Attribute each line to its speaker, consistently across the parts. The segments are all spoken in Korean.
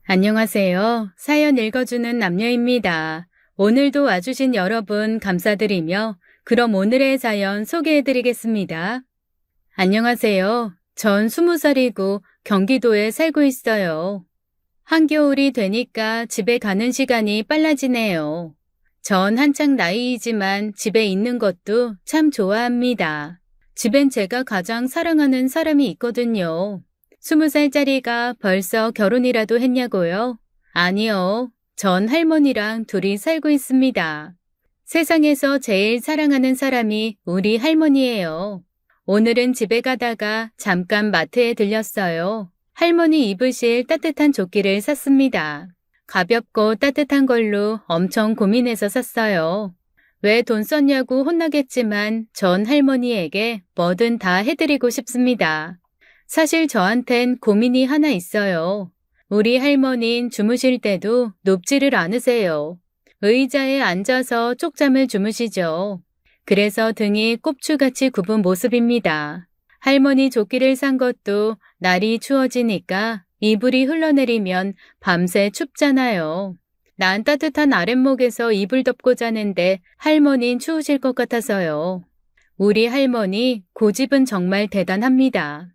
Speaker 1: 안녕하세요. 사연 읽어주는 남녀입니다. 오늘도 와주신 여러분 감사드리며 그럼 오늘의 사연 소개해드리겠습니다. 안녕하세요. 전 20살이고 경기도에 살고 있어요. 한겨울이 되니까 집에 가는 시간이 빨라지네요. 전 한창 나이이지만 집에 있는 것도 참 좋아합니다. 집엔 제가 가장 사랑하는 사람이 있거든요. 20살짜리가 벌써 결혼이라도 했냐고요? 아니요. 전 할머니랑 둘이 살고 있습니다. 세상에서 제일 사랑하는 사람이 우리 할머니예요. 오늘은 집에 가다가 잠깐 마트에 들렸어요. 할머니 입으실 따뜻한 조끼를 샀습니다. 가볍고 따뜻한 걸로 엄청 고민해서 샀어요. 왜 돈 썼냐고 혼나겠지만 전 할머니에게 뭐든 다 해드리고 싶습니다. 사실 저한텐 고민이 하나 있어요. 우리 할머니는 주무실 때도 눕지를 않으세요. 의자에 앉아서 쪽잠을 주무시죠. 그래서 등이 꼽추같이 굽은 모습입니다. 할머니 조끼를 산 것도 날이 추워지니까 이불이 흘러내리면 밤새 춥잖아요. 난 따뜻한 아랫목에서 이불 덮고 자는데 할머니는 추우실 것 같아서요. 우리 할머니 고집은 정말 대단합니다.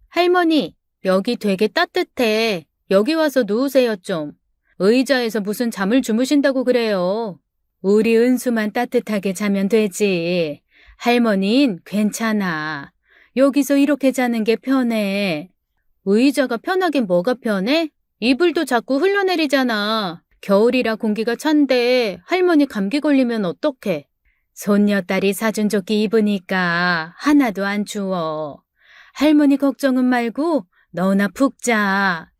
Speaker 1: 할머니, 여기 되게 따뜻해. 여기 와서 누우세요 좀. 의자에서 무슨 잠을 주무신다고 그래요. 우리 은수만 따뜻하게 자면 되지. 할머니는 괜찮아. 여기서 이렇게 자는 게 편해. 의자가 편하긴 뭐가 편해? 이불도 자꾸 흘러내리잖아. 겨울이라 공기가 찬데 할머니 감기 걸리면 어떡해? 손녀딸이 사준 조끼 입으니까 하나도 안 추워. 할머니 걱정은 말고 너나 푹 자.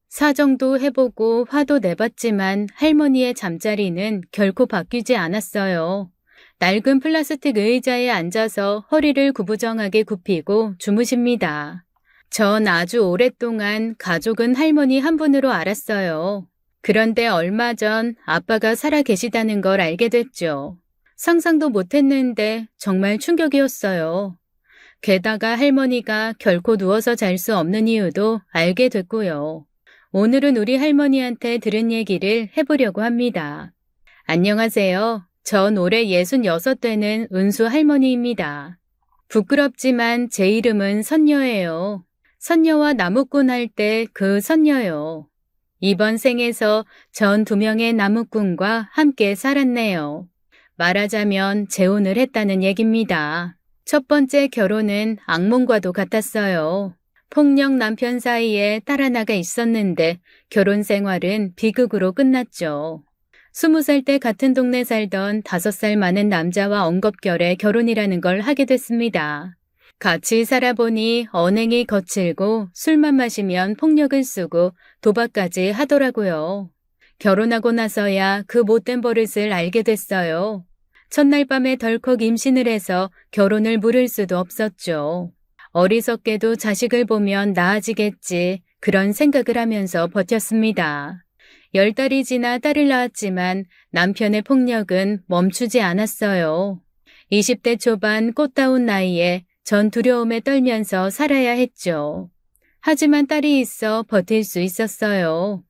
Speaker 1: 사정도 해보고 화도 내봤지만 할머니의 잠자리는 결코 바뀌지 않았어요. 낡은 플라스틱 의자에 앉아서 허리를 구부정하게 굽히고 주무십니다. 전 아주 오랫동안 가족은 할머니 한 분으로 알았어요. 그런데 얼마 전 아빠가 살아 계시다는 걸 알게 됐죠. 상상도 못했는데 정말 충격이었어요. 게다가 할머니가 결코 누워서 잘 수 없는 이유도 알게 됐고요. 오늘은 우리 할머니한테 들은 얘기를 해보려고 합니다. 안녕하세요. 전 올해 66되는 은수 할머니입니다. 부끄럽지만 제 이름은 선녀예요. 선녀와 나무꾼 할 때 그 선녀요. 이번 생에서 전 2명의 나무꾼과 함께 살았네요. 말하자면 재혼을 했다는 얘기입니다. 첫 번째 결혼은 악몽과도 같았어요. 폭력 남편 사이에 딸 하나가 있었는데 결혼 생활은 비극으로 끝났죠. 20살 때 같은 동네 살던 5살 많은 남자와 엉겁결에 결혼이라는 걸 하게 됐습니다. 같이 살아보니 언행이 거칠고 술만 마시면 폭력을 쓰고 도박까지 하더라고요. 결혼하고 나서야 그 못된 버릇을 알게 됐어요. 첫날 밤에 덜컥 임신을 해서 결혼을 물을 수도 없었죠. 어리석게도 자식을 보면 나아지겠지 그런 생각을 하면서 버텼습니다. 10달이 지나 딸을 낳았지만 남편의 폭력은 멈추지 않았어요. 20대 초반 꽃다운 나이에 전 두려움에 떨면서 살아야 했죠. 하지만 딸이 있어 버틸 수 있었어요.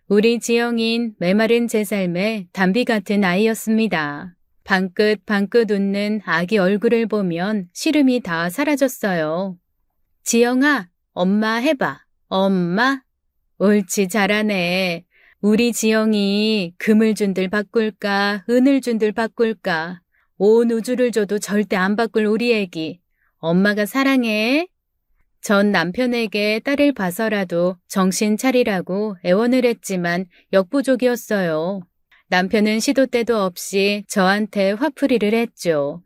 Speaker 1: 우리 지영인 메마른 제 삶에 담비 같은 아이였습니다. 방긋방긋 웃는 아기 얼굴을 보면 시름이 다 사라졌어요. 지영아, 엄마 해봐. 엄마? 옳지, 잘하네. 우리 지영이 금을 준들 바꿀까, 은을 준들 바꿀까. 온 우주를 줘도 절대 안 바꿀 우리 애기. 엄마가 사랑해. 전 남편에게 딸을 봐서라도 정신 차리라고 애원을 했지만 역부족이었어요. 남편은 시도 때도 없이 저한테 화풀이를 했죠.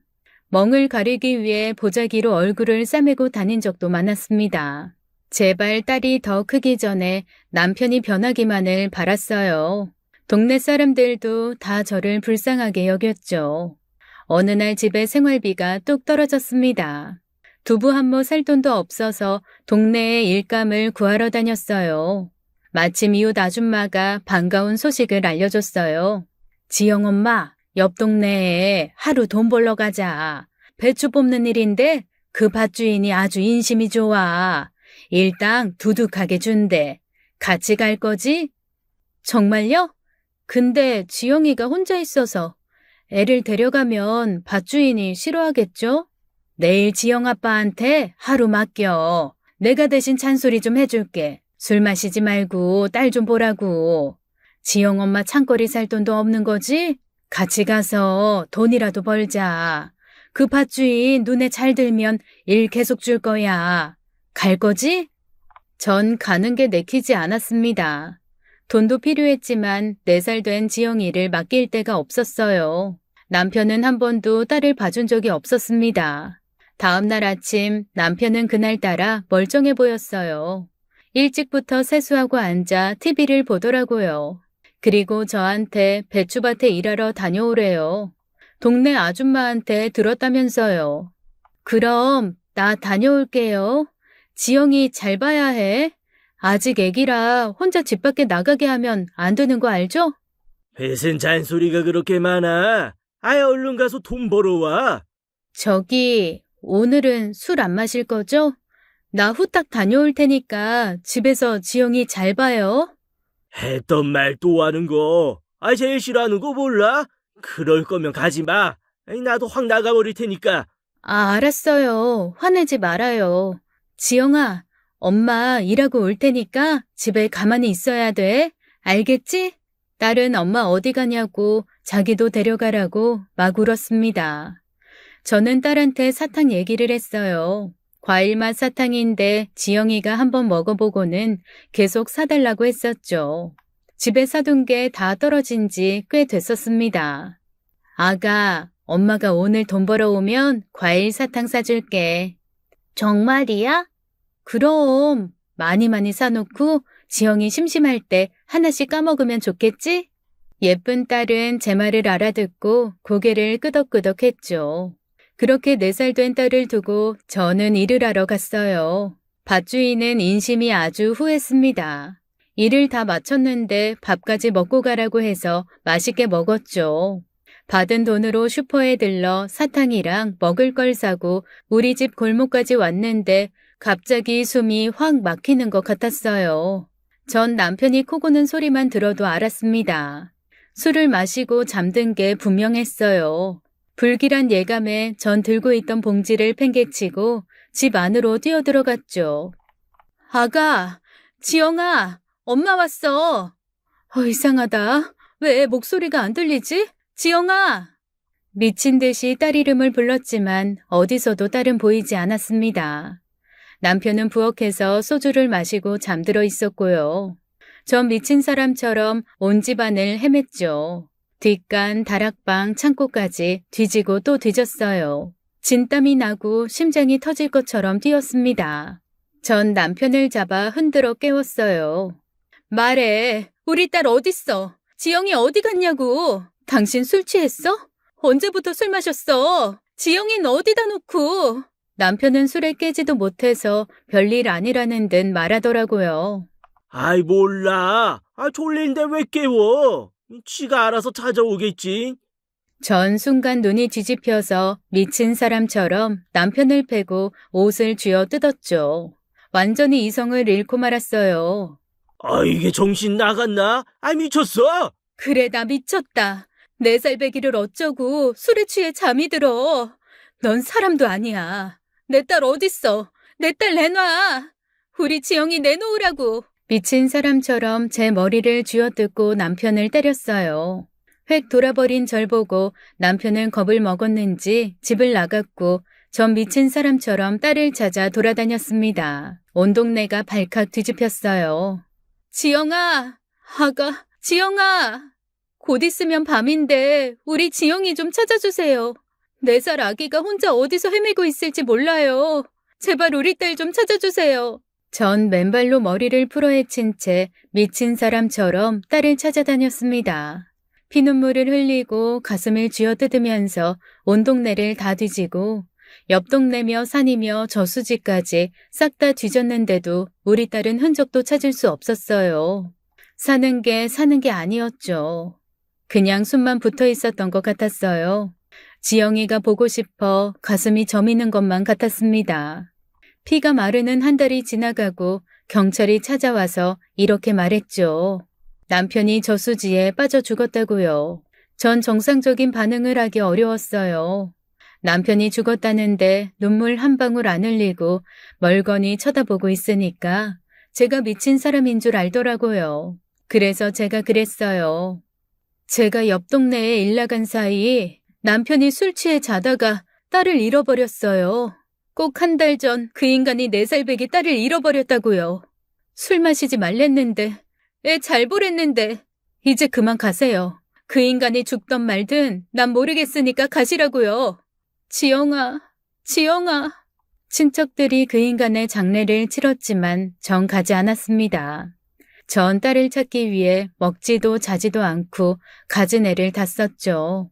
Speaker 1: 멍을 가리기 위해 보자기로 얼굴을 싸매고 다닌 적도 많았습니다. 제발 딸이 더 크기 전에 남편이 변하기만을 바랐어요. 동네 사람들도 다 저를 불쌍하게 여겼죠. 어느 날 집에 생활비가 뚝 떨어졌습니다. 두부 한 모 살 돈도 없어서 동네에 일감을 구하러 다녔어요. 마침 이웃 아줌마가 반가운 소식을 알려줬어요. 지영 엄마, 옆 동네에 하루 돈 벌러 가자. 배추 뽑는 일인데 그 밭주인이 아주 인심이 좋아. 일당 두둑하게 준대. 같이 갈 거지? 정말요? 근데 지영이가 혼자 있어서 애를 데려가면 밭주인이 싫어하겠죠? 내일 지영 아빠한테 하루 맡겨. 내가 대신 잔소리 좀 해줄게. 술 마시지 말고 딸 좀 보라고. 지영 엄마 창거리 살 돈도 없는 거지? 같이 가서 돈이라도 벌자. 그 밭주인 눈에 잘 들면 일 계속 줄 거야. 갈 거지? 전 가는 게 내키지 않았습니다. 돈도 필요했지만 4살 된 지영이를 맡길 데가 없었어요. 남편은 한 번도 딸을 봐준 적이 없었습니다. 다음 날 아침 남편은 그날따라 멀쩡해 보였어요. 일찍부터 세수하고 앉아 TV를 보더라고요. 그리고 저한테 배추밭에 일하러 다녀오래요. 동네 아줌마한테 들었다면서요. 그럼 나 다녀올게요. 지영이 잘 봐야 해. 아직 애기라 혼자 집 밖에 나가게 하면 안 되는 거 알죠?
Speaker 2: 회생 잔소리가 그렇게 많아. 아예 얼른 가서 돈 벌어와.
Speaker 1: 저기, 오늘은 술 안 마실 거죠? 나 후딱 다녀올 테니까 집에서 지영이 잘 봐요.
Speaker 2: 했던 말 또 하는 거. 제일 싫어하는 거 몰라? 그럴 거면 가지 마. 나도 확 나가버릴 테니까.
Speaker 1: 알았어요. 화내지 말아요. 지영아, 엄마 일하고 올 테니까 집에 가만히 있어야 돼. 알겠지? 딸은 엄마 어디 가냐고 자기도 데려가라고 막 울었습니다. 저는 딸한테 사탕 얘기를 했어요. 과일맛 사탕인데 지영이가 한번 먹어보고는 계속 사달라고 했었죠. 집에 사둔 게 다 떨어진 지 꽤 됐었습니다. 아가, 엄마가 오늘 돈 벌어오면 과일 사탕 사줄게. 정말이야? 그럼 많이 사놓고 지영이 심심할 때 하나씩 까먹으면 좋겠지? 예쁜 딸은 제 말을 알아듣고 고개를 끄덕끄덕했죠. 그렇게 4살 된 딸을 두고 저는 일을 하러 갔어요. 밭주인은 인심이 아주 후했습니다. 일을 다 마쳤는데 밥까지 먹고 가라고 해서 맛있게 먹었죠. 받은 돈으로 슈퍼에 들러 사탕이랑 먹을 걸 사고 우리 집 골목까지 왔는데 갑자기 숨이 확 막히는 것 같았어요. 전 남편이 코 고는 소리만 들어도 알았습니다. 술을 마시고 잠든 게 분명했어요. 불길한 예감에 전 들고 있던 봉지를 팽개치고 집 안으로 뛰어들어갔죠. 아가, 지영아, 엄마 왔어. 이상하다. 왜 목소리가 안 들리지? 지영아! 미친 듯이 딸 이름을 불렀지만 어디서도 딸은 보이지 않았습니다. 남편은 부엌에서 소주를 마시고 잠들어 있었고요. 전 미친 사람처럼 온 집안을 헤맸죠. 뒷간, 다락방, 창고까지 뒤지고 또 뒤졌어요. 진땀이 나고 심장이 터질 것처럼 뛰었습니다. 전 남편을 잡아 흔들어 깨웠어요. 말해, 우리 딸 어딨어? 지영이 어디 갔냐고? 당신 술 취했어? 언제부터 술 마셨어? 지영이는 어디다 놓고? 남편은 술에 깨지도 못해서 별일 아니라는 듯 말하더라고요.
Speaker 2: 몰라. 졸린데 왜 깨워? 지가 알아서 찾아오겠지.
Speaker 1: 전 순간 눈이 뒤집혀서 미친 사람처럼 남편을 패고 옷을 쥐어 뜯었죠. 완전히 이성을 잃고 말았어요.
Speaker 2: 이게 정신 나갔나? 미쳤어.
Speaker 1: 그래, 나 미쳤다. 4살 배기를 어쩌고 술에 취해 잠이 들어. 넌 사람도 아니야. 내 딸 어딨어? 내 딸 내놔. 우리 지영이 내놓으라고. 미친 사람처럼 제 머리를 쥐어뜯고 남편을 때렸어요. 획 돌아버린 절 보고 남편은 겁을 먹었는지 집을 나갔고 전 미친 사람처럼 딸을 찾아 돌아다녔습니다. 온 동네가 발칵 뒤집혔어요. 지영아, 아가, 지영아. 곧 있으면 밤인데 우리 지영이 좀 찾아주세요. 4살 아기가 혼자 어디서 헤매고 있을지 몰라요. 제발 우리 딸 좀 찾아주세요. 전 맨발로 머리를 풀어헤친 채 미친 사람처럼 딸을 찾아다녔습니다. 피눈물을 흘리고 가슴을 쥐어뜯으면서 온 동네를 다 뒤지고 옆 동네며 산이며 저수지까지 싹 다 뒤졌는데도 우리 딸은 흔적도 찾을 수 없었어요. 사는 게 아니었죠. 그냥 숨만 붙어 있었던 것 같았어요. 지영이가 보고 싶어 가슴이 저미는 것만 같았습니다. 피가 마르는 한 달이 지나가고 경찰이 찾아와서 이렇게 말했죠. 남편이 저수지에 빠져 죽었다고요. 전 정상적인 반응을 하기 어려웠어요. 남편이 죽었다는데 눈물 한 방울 안 흘리고 멀거니 쳐다보고 있으니까 제가 미친 사람인 줄 알더라고요. 그래서 제가 그랬어요. 제가 옆 동네에 일 나간 사이 남편이 술 취해 자다가 딸을 잃어버렸어요. 꼭 한 달 전 그 인간이 4살배기 딸을 잃어버렸다고요. 술 마시지 말랬는데, 애 잘 보랬는데, 이제 그만 가세요. 그 인간이 죽던 말든 난 모르겠으니까 가시라고요. 지영아, 지영아. 친척들이 그 인간의 장례를 치렀지만 전 가지 않았습니다. 전 딸을 찾기 위해 먹지도 자지도 않고 갖은 애를 다 썼죠.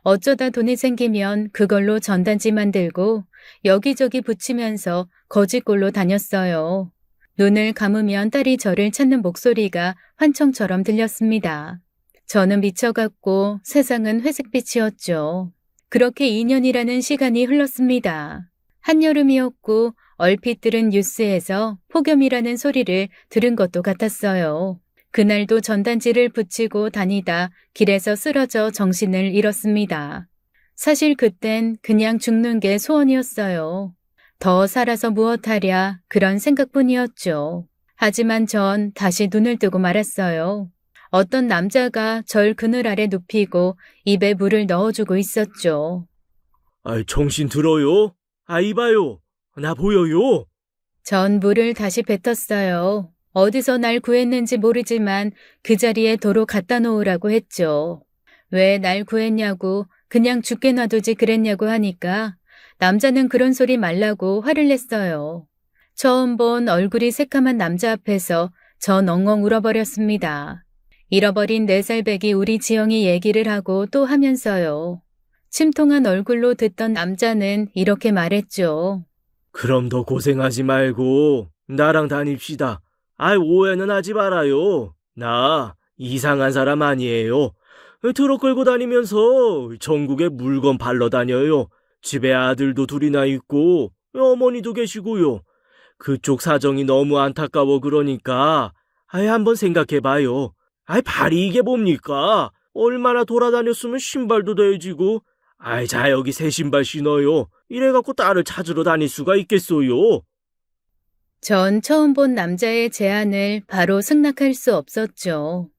Speaker 1: 어쩌다 돈이 생기면 그걸로 전단지 만들고 여기저기 붙이면서 거지꼴로 다녔어요. 눈을 감으면 딸이 저를 찾는 목소리가 환청처럼 들렸습니다. 저는 미쳐갔고 세상은 회색빛이었죠. 그렇게 2년이라는 시간이 흘렀습니다. 한여름이었고 얼핏 들은 뉴스에서 폭염이라는 소리를 들은 것도 같았어요. 그날도 전단지를 붙이고 다니다 길에서 쓰러져 정신을 잃었습니다. 사실 그땐 그냥 죽는 게 소원이었어요. 더 살아서 무엇하랴 그런 생각뿐이었죠. 하지만 전 다시 눈을 뜨고 말았어요. 어떤 남자가 절 그늘 아래 눕히고 입에 물을 넣어주고 있었죠.
Speaker 2: 정신 들어요? 이봐요. 나 보여요.
Speaker 1: 전 물을 다시 뱉었어요. 어디서 날 구했는지 모르지만 그 자리에 도로 갖다 놓으라고 했죠. 왜 날 구했냐고 그냥 죽게 놔두지 그랬냐고 하니까 남자는 그런 소리 말라고 화를 냈어요. 처음 본 얼굴이 새카만 남자 앞에서 전 엉엉 울어버렸습니다. 잃어버린 4살배기 우리 지영이 얘기를 하고 또 하면서요. 침통한 얼굴로 듣던 남자는 이렇게 말했죠.
Speaker 2: 그럼 더 고생하지 말고 나랑 다닙시다. 오해는 하지 말아요. 나 이상한 사람 아니에요. 트럭 끌고 다니면서 전국에 물건 팔러 다녀요. 집에 아들도 2이나 있고 어머니도 계시고요. 그쪽 사정이 너무 안타까워 그러니까 한번 생각해봐요. 발이 이게 뭡니까? 얼마나 돌아다녔으면 신발도 돼지고. 자 여기 새 신발 신어요. 이래갖고 딸을 찾으러 다닐 수가 있겠어요.
Speaker 1: 전 처음 본 남자의 제안을 바로 승낙할 수 없었죠.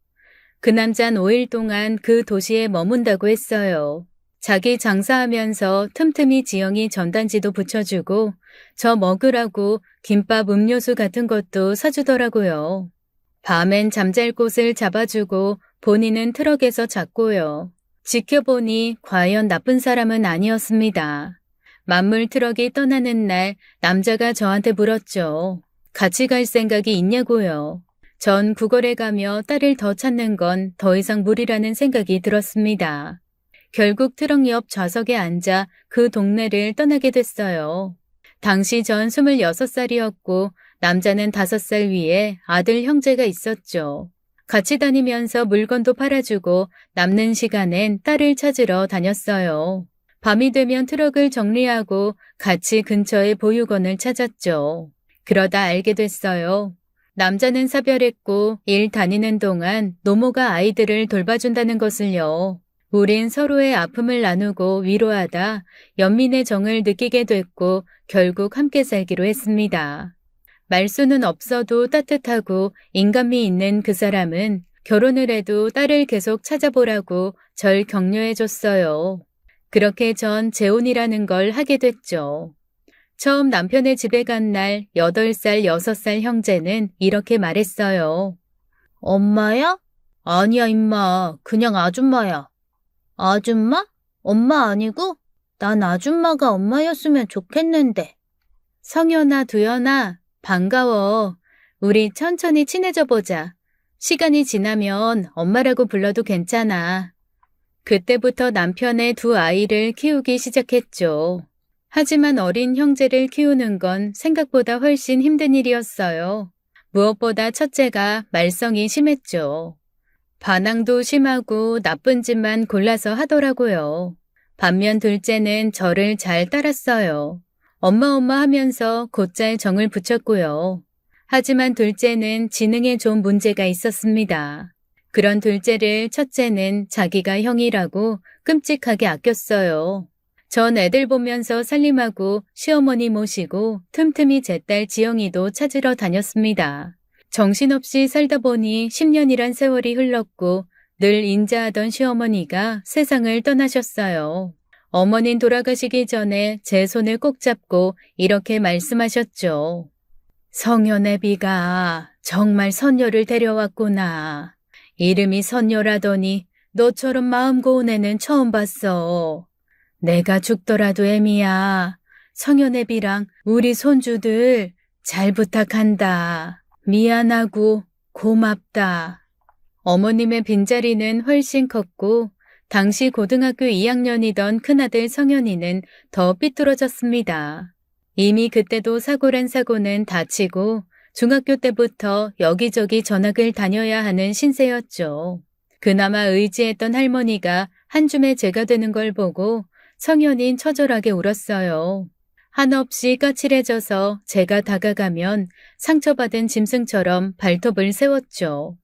Speaker 1: 그 남자는 5일 동안 그 도시에 머문다고 했어요. 자기 장사하면서 틈틈이 지영이 전단지도 붙여주고 저 먹으라고 김밥 음료수 같은 것도 사주더라고요. 밤엔 잠잘 곳을 잡아주고 본인은 트럭에서 잤고요. 지켜보니 과연 나쁜 사람은 아니었습니다. 만물 트럭이 떠나는 날 남자가 저한테 물었죠. 같이 갈 생각이 있냐고요. 전 구걸에 가며 딸을 더 찾는 건 더 이상 무리라는 생각이 들었습니다. 결국 트럭 옆 좌석에 앉아 그 동네를 떠나게 됐어요. 당시 전 26살이었고 남자는 5살 위에 아들 형제가 있었죠. 같이 다니면서 물건도 팔아주고 남는 시간엔 딸을 찾으러 다녔어요. 밤이 되면 트럭을 정리하고 같이 근처의 보육원을 찾았죠. 그러다 알게 됐어요. 남자는 사별했고 일 다니는 동안 노모가 아이들을 돌봐준다는 것을요. 우린 서로의 아픔을 나누고 위로하다 연민의 정을 느끼게 됐고 결국 함께 살기로 했습니다. 말수는 없어도 따뜻하고 인간미 있는 그 사람은 결혼을 해도 딸을 계속 찾아보라고 절 격려해줬어요. 그렇게 전 재혼이라는 걸 하게 됐죠. 처음 남편의 집에 간 날 8살, 6살 형제는 이렇게 말했어요. 엄마야? 아니야, 임마. 그냥 아줌마야. 아줌마? 엄마 아니고? 난 아줌마가 엄마였으면 좋겠는데. 성현아, 두현아, 반가워. 우리 천천히 친해져 보자. 시간이 지나면 엄마라고 불러도 괜찮아. 그때부터 남편의 2 아이를 키우기 시작했죠. 하지만 어린 형제를 키우는 건 생각보다 훨씬 힘든 일이었어요. 무엇보다 첫째가 말썽이 심했죠. 반항도 심하고 나쁜 짓만 골라서 하더라고요. 반면 둘째는 저를 잘 따랐어요. 엄마 하면서 곧잘 정을 붙였고요. 하지만 둘째는 지능에 좀 문제가 있었습니다. 그런 둘째를 첫째는 자기가 형이라고 끔찍하게 아꼈어요. 전 애들 보면서 살림하고 시어머니 모시고 틈틈이 제 딸 지영이도 찾으러 다녔습니다. 정신없이 살다 보니 10년이란 세월이 흘렀고 늘 인자하던 시어머니가 세상을 떠나셨어요. 어머닌 돌아가시기 전에 제 손을 꼭 잡고 이렇게 말씀하셨죠. 성현애비가 정말 선녀를 데려왔구나. 이름이 선녀라더니 너처럼 마음 고운 애는 처음 봤어. 내가 죽더라도 애미야. 성현애비랑 우리 손주들 잘 부탁한다. 미안하고 고맙다. 어머님의 빈자리는 훨씬 컸고 당시 고등학교 2학년이던 큰아들 성현이는 더 삐뚤어졌습니다. 이미 그때도 사고란 사고는 다치고 중학교 때부터 여기저기 전학을 다녀야 하는 신세였죠. 그나마 의지했던 할머니가 한 줌의 제가 되는 걸 보고 성현인 처절하게 울었어요. 한없이 까칠해져서 제가 다가가면 상처받은 짐승처럼 발톱을 세웠죠.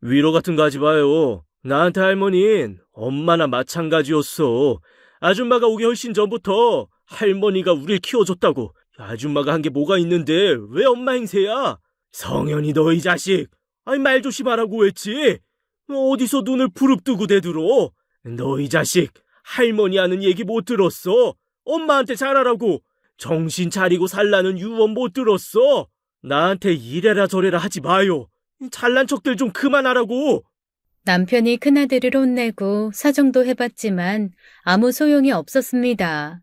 Speaker 2: 위로 같은 거 하지 마요. 나한테 할머니는 엄마나 마찬가지였어. 아줌마가 오기 훨씬 전부터 할머니가 우릴 키워줬다고. 아줌마가 한 게 뭐가 있는데 왜 엄마 행세야? 성현이 너 이 자식. 아니 말 조심하라고 했지. 어디서 눈을 부릅뜨고 대들어. 너 이 자식. 할머니 하는 얘기 못 들었어. 엄마한테 잘하라고. 정신 차리고 살라는 유언 못 들었어. 나한테 이래라 저래라 하지 마요. 잘난 척들 좀 그만하라고.
Speaker 1: 남편이 큰아들을 혼내고 사정도 해봤지만 아무 소용이 없었습니다.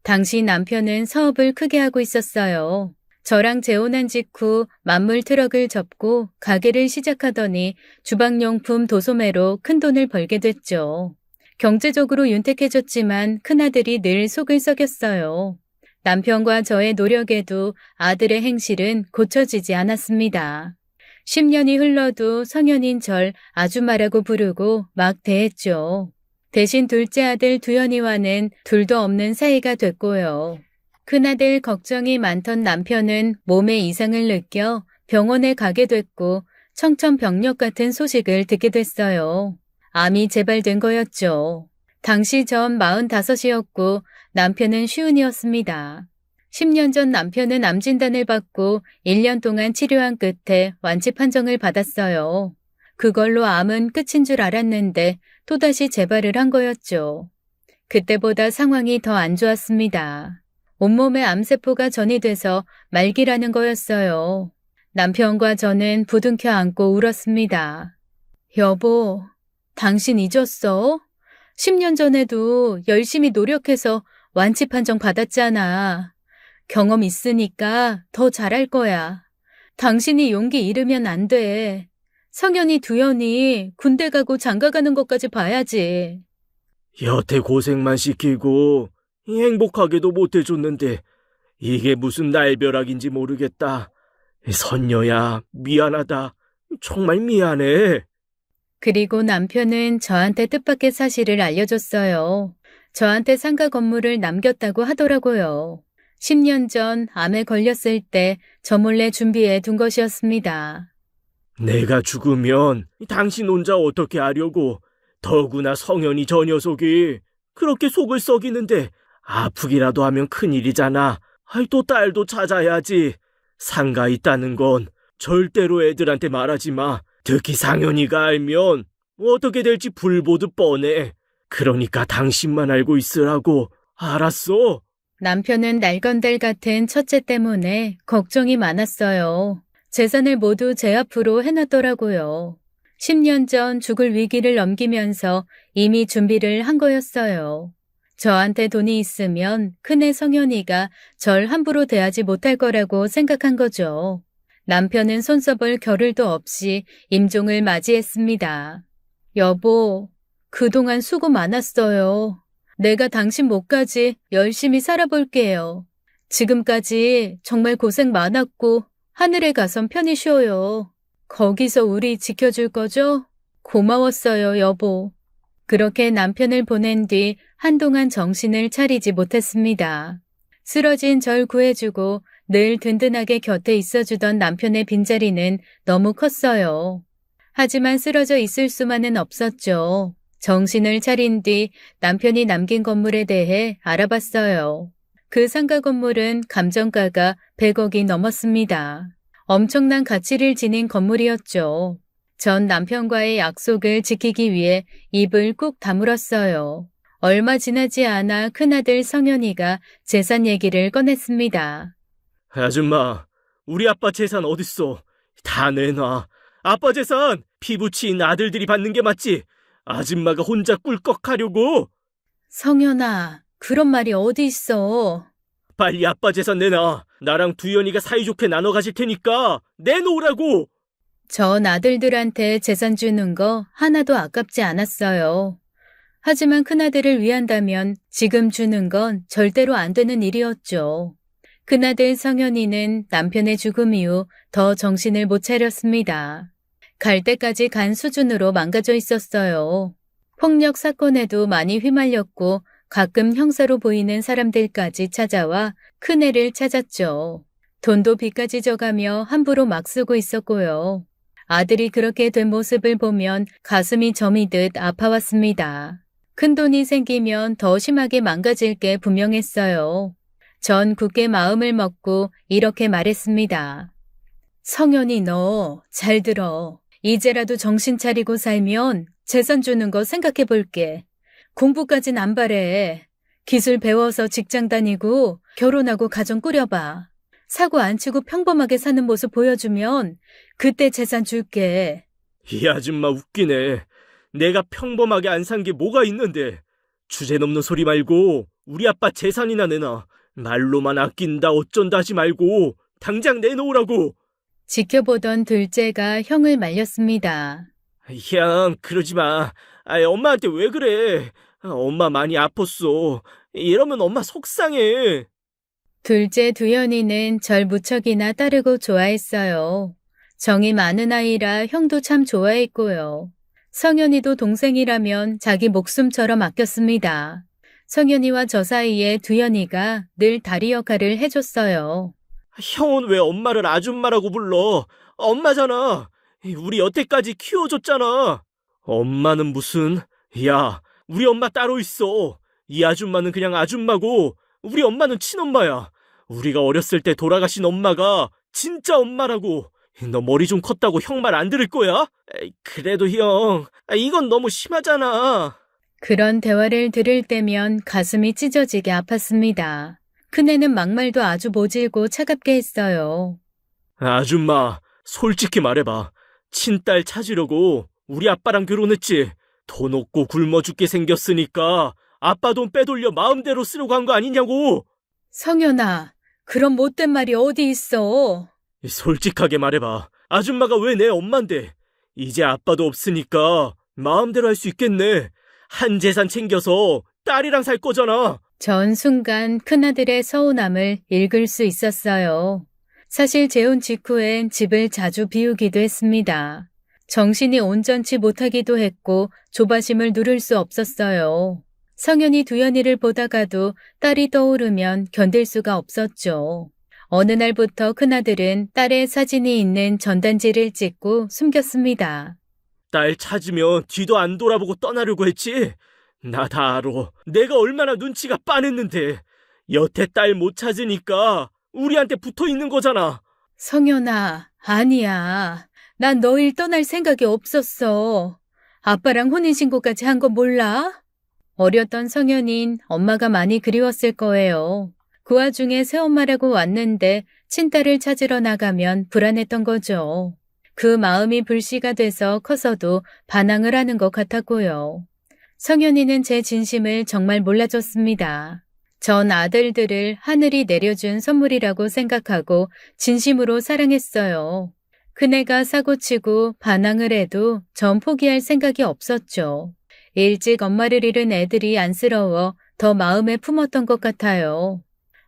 Speaker 1: 당시 남편은 사업을 크게 하고 있었어요. 저랑 재혼한 직후 만물 트럭을 접고 가게를 시작하더니 주방용품 도소매로 큰 돈을 벌게 됐죠. 경제적으로 윤택해졌지만 큰아들이 늘 속을 썩였어요. 남편과 저의 노력에도 아들의 행실은 고쳐지지 않았습니다. 10년이 흘러도 성현인 절 아줌마라고 부르고 막 대했죠. 대신 둘째 아들 두현이와는 둘도 없는 사이가 됐고요. 큰아들 걱정이 많던 남편은 몸에 이상을 느껴 병원에 가게 됐고 청천벽력 같은 소식을 듣게 됐어요. 암이 재발된 거였죠. 당시 전 45이었고 남편은 50이었습니다. 10년 전 남편은 암 진단을 받고 1년 동안 치료한 끝에 완치 판정을 받았어요. 그걸로 암은 끝인 줄 알았는데 또다시 재발을 한 거였죠. 그때보다 상황이 더 안 좋았습니다. 온몸에 암세포가 전이돼서 말기라는 거였어요. 남편과 저는 부둥켜 안고 울었습니다. 여보, 당신 잊었어? 10년 전에도 열심히 노력해서 완치 판정 받았잖아. 경험 있으니까 더 잘할 거야. 당신이 용기 잃으면 안 돼. 성현이 두현이 군대 가고 장가 가는 것까지 봐야지.
Speaker 2: 여태 고생만 시키고 행복하게도 못해줬는데 이게 무슨 날벼락인지 모르겠다. 선녀야, 미안하다. 정말 미안해.
Speaker 1: 그리고 남편은 저한테 뜻밖의 사실을 알려줬어요. 저한테 상가 건물을 남겼다고 하더라고요. 10년 전 암에 걸렸을 때 저 몰래 준비해 둔 것이었습니다.
Speaker 2: 내가 죽으면 당신 혼자 어떻게 하려고. 더구나 성현이 저 녀석이 그렇게 속을 썩이는데 아프기라도 하면 큰일이잖아. 또 딸도 찾아야지. 상가 있다는 건 절대로 애들한테 말하지 마. 특히 상현이가 알면 어떻게 될지 불보듯 뻔해. 그러니까 당신만 알고 있으라고. 알았어?
Speaker 1: 남편은 날건달 같은 첫째 때문에 걱정이 많았어요. 재산을 모두 제 앞으로 해놨더라고요. 10년 전 죽을 위기를 넘기면서 이미 준비를 한 거였어요. 저한테 돈이 있으면 큰애 성현이가 절 함부로 대하지 못할 거라고 생각한 거죠. 남편은 손 써볼 겨를도 없이 임종을 맞이했습니다. 여보, 그동안 수고 많았어요. 내가 당신 목까지 열심히 살아볼게요. 지금까지 정말 고생 많았고 하늘에 가선 편히 쉬어요. 거기서 우리 지켜줄 거죠? 고마웠어요, 여보. 그렇게 남편을 보낸 뒤 한동안 정신을 차리지 못했습니다. 쓰러진 절 구해주고 늘 든든하게 곁에 있어주던 남편의 빈자리는 너무 컸어요. 하지만 쓰러져 있을 수만은 없었죠. 정신을 차린 뒤 남편이 남긴 건물에 대해 알아봤어요. 그 상가 건물은 감정가가 100억이 넘었습니다. 엄청난 가치를 지닌 건물이었죠. 전 남편과의 약속을 지키기 위해 입을 꾹 다물었어요. 얼마 지나지 않아 큰아들 성현이가 재산 얘기를 꺼냈습니다.
Speaker 2: 아줌마, 우리 아빠 재산 어딨어? 다 내놔. 아빠 재산 피부치인 아들들이 받는 게 맞지? 아줌마가 혼자 꿀꺽하려고?
Speaker 1: 성현아, 그런 말이 어디 있어?
Speaker 2: 빨리 아빠 재산 내놔. 나랑 두현이가 사이좋게 나눠 가질 테니까 내놓으라고!
Speaker 1: 전 아들들한테 재산 주는 거 하나도 아깝지 않았어요. 하지만 큰아들을 위한다면 지금 주는 건 절대로 안 되는 일이었죠. 큰아들 성현이는 남편의 죽음 이후 더 정신을 못 차렸습니다. 갈 때까지 간 수준으로 망가져 있었어요. 폭력 사건에도 많이 휘말렸고 가끔 형사로 보이는 사람들까지 찾아와 큰애를 찾았죠. 돈도 빚까지 져가며 함부로 막 쓰고 있었고요. 아들이 그렇게 된 모습을 보면 가슴이 저미듯 아파왔습니다. 큰돈이 생기면 더 심하게 망가질 게 분명했어요. 전 굳게 마음을 먹고 이렇게 말했습니다. 성현이 너 잘 들어. 이제라도 정신 차리고 살면 재산 주는 거 생각해 볼게. 공부까진 안 바래. 기술 배워서 직장 다니고 결혼하고 가정 꾸려봐. 사고 안 치고 평범하게 사는 모습 보여주면 그때 재산 줄게.
Speaker 2: 이 아줌마 웃기네. 내가 평범하게 안 산 게 뭐가 있는데. 주제 넘는 소리 말고 우리 아빠 재산이나 내놔. 말로만 아낀다 어쩐다 하지 말고 당장 내놓으라고.
Speaker 1: 지켜보던 둘째가 형을 말렸습니다.
Speaker 2: 형, 그러지 마. 엄마한테 왜 그래? 엄마 많이 아팠어. 이러면 엄마 속상해.
Speaker 1: 둘째 두현이는 절 무척이나 따르고 좋아했어요. 정이 많은 아이라 형도 참 좋아했고요. 성현이도 동생이라면 자기 목숨처럼 아꼈습니다. 성현이와 저 사이에 두현이가 늘 다리 역할을 해줬어요.
Speaker 2: 형은 왜 엄마를 아줌마라고 불러? 엄마잖아. 우리 여태까지 키워줬잖아. 엄마는 무슨... 야, 우리 엄마 따로 있어. 이 아줌마는 그냥 아줌마고 우리 엄마는 친엄마야. 우리가 어렸을 때 돌아가신 엄마가 진짜 엄마라고. 너 머리 좀 컸다고 형 말 안 들을 거야? 그래도 형, 이건 너무 심하잖아.
Speaker 1: 그런 대화를 들을 때면 가슴이 찢어지게 아팠습니다. 큰애는 막말도 아주 모질고 차갑게 했어요.
Speaker 2: 아줌마, 솔직히 말해봐. 친딸 찾으려고 우리 아빠랑 결혼했지. 돈 없고 굶어 죽게 생겼으니까 아빠 돈 빼돌려 마음대로 쓰려고 한 거 아니냐고.
Speaker 1: 성현아, 그런 못된 말이 어디 있어?
Speaker 2: 솔직하게 말해봐. 아줌마가 왜 내 엄만데. 이제 아빠도 없으니까 마음대로 할 수 있겠네. 한 재산 챙겨서 딸이랑 살 거잖아.
Speaker 1: 전 순간 큰아들의 서운함을 읽을 수 있었어요. 사실 재혼 직후엔 집을 자주 비우기도 했습니다. 정신이 온전치 못하기도 했고 조바심을 누를 수 없었어요. 성현이 두현이를 보다가도 딸이 떠오르면 견딜 수가 없었죠. 어느 날부터 큰아들은 딸의 사진이 있는 전단지를 찍고 숨겼습니다.
Speaker 2: 딸 찾으면 뒤도 안 돌아보고 떠나려고 했지? 나 다 알아. 내가 얼마나 눈치가 빤했는데. 여태 딸 못 찾으니까 우리한테 붙어 있는 거잖아.
Speaker 1: 성현아, 아니야. 난 너일 떠날 생각이 없었어. 아빠랑 혼인신고까지 한 거 몰라? 어렸던 성현인 엄마가 많이 그리웠을 거예요. 그 와중에 새엄마라고 왔는데 친딸을 찾으러 나가면 불안했던 거죠. 그 마음이 불씨가 돼서 커서도 반항을 하는 것 같았고요. 성현이는 제 진심을 정말 몰라줬습니다. 전 아들들을 하늘이 내려준 선물이라고 생각하고 진심으로 사랑했어요. 큰애가 사고치고 반항을 해도 전 포기할 생각이 없었죠. 일찍 엄마를 잃은 애들이 안쓰러워 더 마음에 품었던 것 같아요.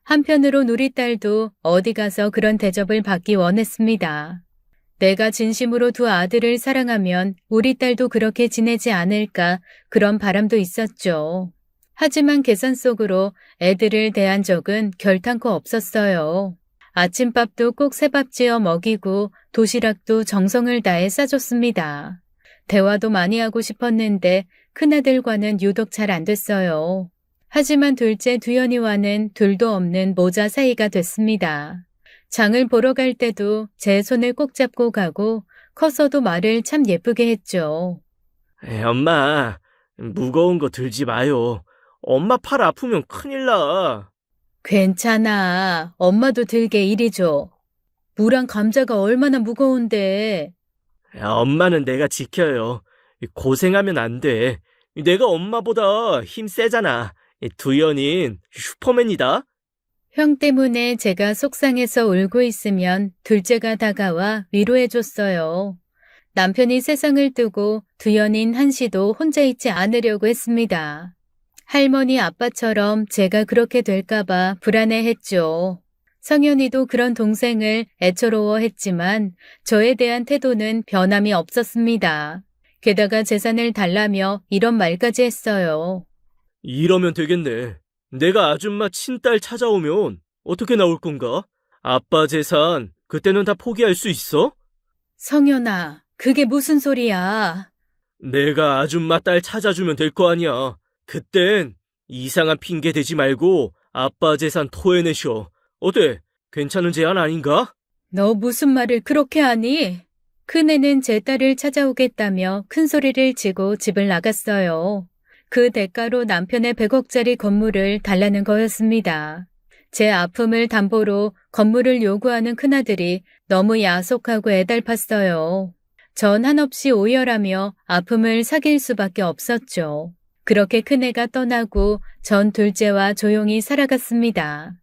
Speaker 1: 한편으론 우리 딸도 어디 가서 그런 대접을 받기 원했습니다. 내가 진심으로 두 아들을 사랑하면 우리 딸도 그렇게 지내지 않을까 그런 바람도 있었죠. 하지만 계산 속으로 애들을 대한 적은 결탄코 없었어요. 아침밥도 꼭 새밥 지어 먹이고 도시락도 정성을 다해 싸줬습니다. 대화도 많이 하고 싶었는데 큰아들과는 유독 잘 안 됐어요. 하지만 둘째 두연이와는 둘도 없는 모자 사이가 됐습니다. 장을 보러 갈 때도 제 손을 꼭 잡고 가고 커서도 말을 참 예쁘게 했죠.
Speaker 2: 엄마, 무거운 거 들지 마요. 엄마 팔 아프면 큰일 나.
Speaker 1: 괜찮아. 엄마도 들게 이리 줘. 무랑 감자가 얼마나 무거운데.
Speaker 2: 엄마는 내가 지켜요. 고생하면 안 돼. 내가 엄마보다 힘 세잖아. 두연인 슈퍼맨이다.
Speaker 1: 형 때문에 제가 속상해서 울고 있으면 둘째가 다가와 위로해줬어요. 남편이 세상을 뜨고 두연인 한시도 혼자 있지 않으려고 했습니다. 할머니 아빠처럼 제가 그렇게 될까봐 불안해했죠. 성현이도 그런 동생을 애처로워했지만 저에 대한 태도는 변함이 없었습니다. 게다가 재산을 달라며 이런 말까지 했어요.
Speaker 2: 이러면 되겠네. 내가 아줌마 친딸 찾아오면 어떻게 나올 건가? 아빠 재산 그때는 다 포기할 수 있어?
Speaker 1: 성현아, 그게 무슨 소리야?
Speaker 2: 내가 아줌마 딸 찾아주면 될 거 아니야. 그땐 이상한 핑계 대지 말고 아빠 재산 토해내셔. 어때? 괜찮은 제안 아닌가?
Speaker 1: 너 무슨 말을 그렇게 하니? 큰애는 제 딸을 찾아오겠다며 큰 소리를 치고 집을 나갔어요. 그 대가로 남편의 100억짜리 건물을 달라는 거였습니다. 제 아픔을 담보로 건물을 요구하는 큰아들이 너무 야속하고 애달팠어요. 전 한없이 오열하며 아픔을 사귈 수밖에 없었죠. 그렇게 큰애가 떠나고 전 둘째와 조용히 살아갔습니다.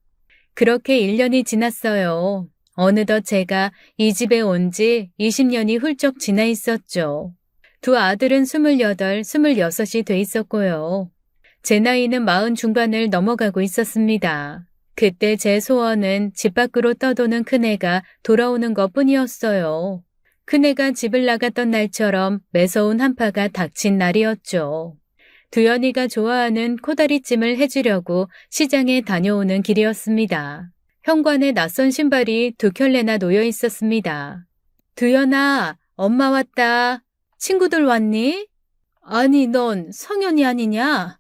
Speaker 1: 그렇게 1년이 지났어요. 어느덧 제가 이 집에 온 지 20년이 훌쩍 지나 있었죠. 두 아들은 28, 26이 돼 있었고요. 제 나이는 40 중반을 넘어가고 있었습니다. 그때 제 소원은 집 밖으로 떠도는 큰애가 돌아오는 것뿐이었어요. 큰애가 집을 나갔던 날처럼 매서운 한파가 닥친 날이었죠. 두연이가 좋아하는 코다리찜을 해주려고 시장에 다녀오는 길이었습니다. 현관에 낯선 신발이 2켤레나 놓여 있었습니다. 두연아, 엄마 왔다. 친구들 왔니? 아니, 넌 성현이 아니냐?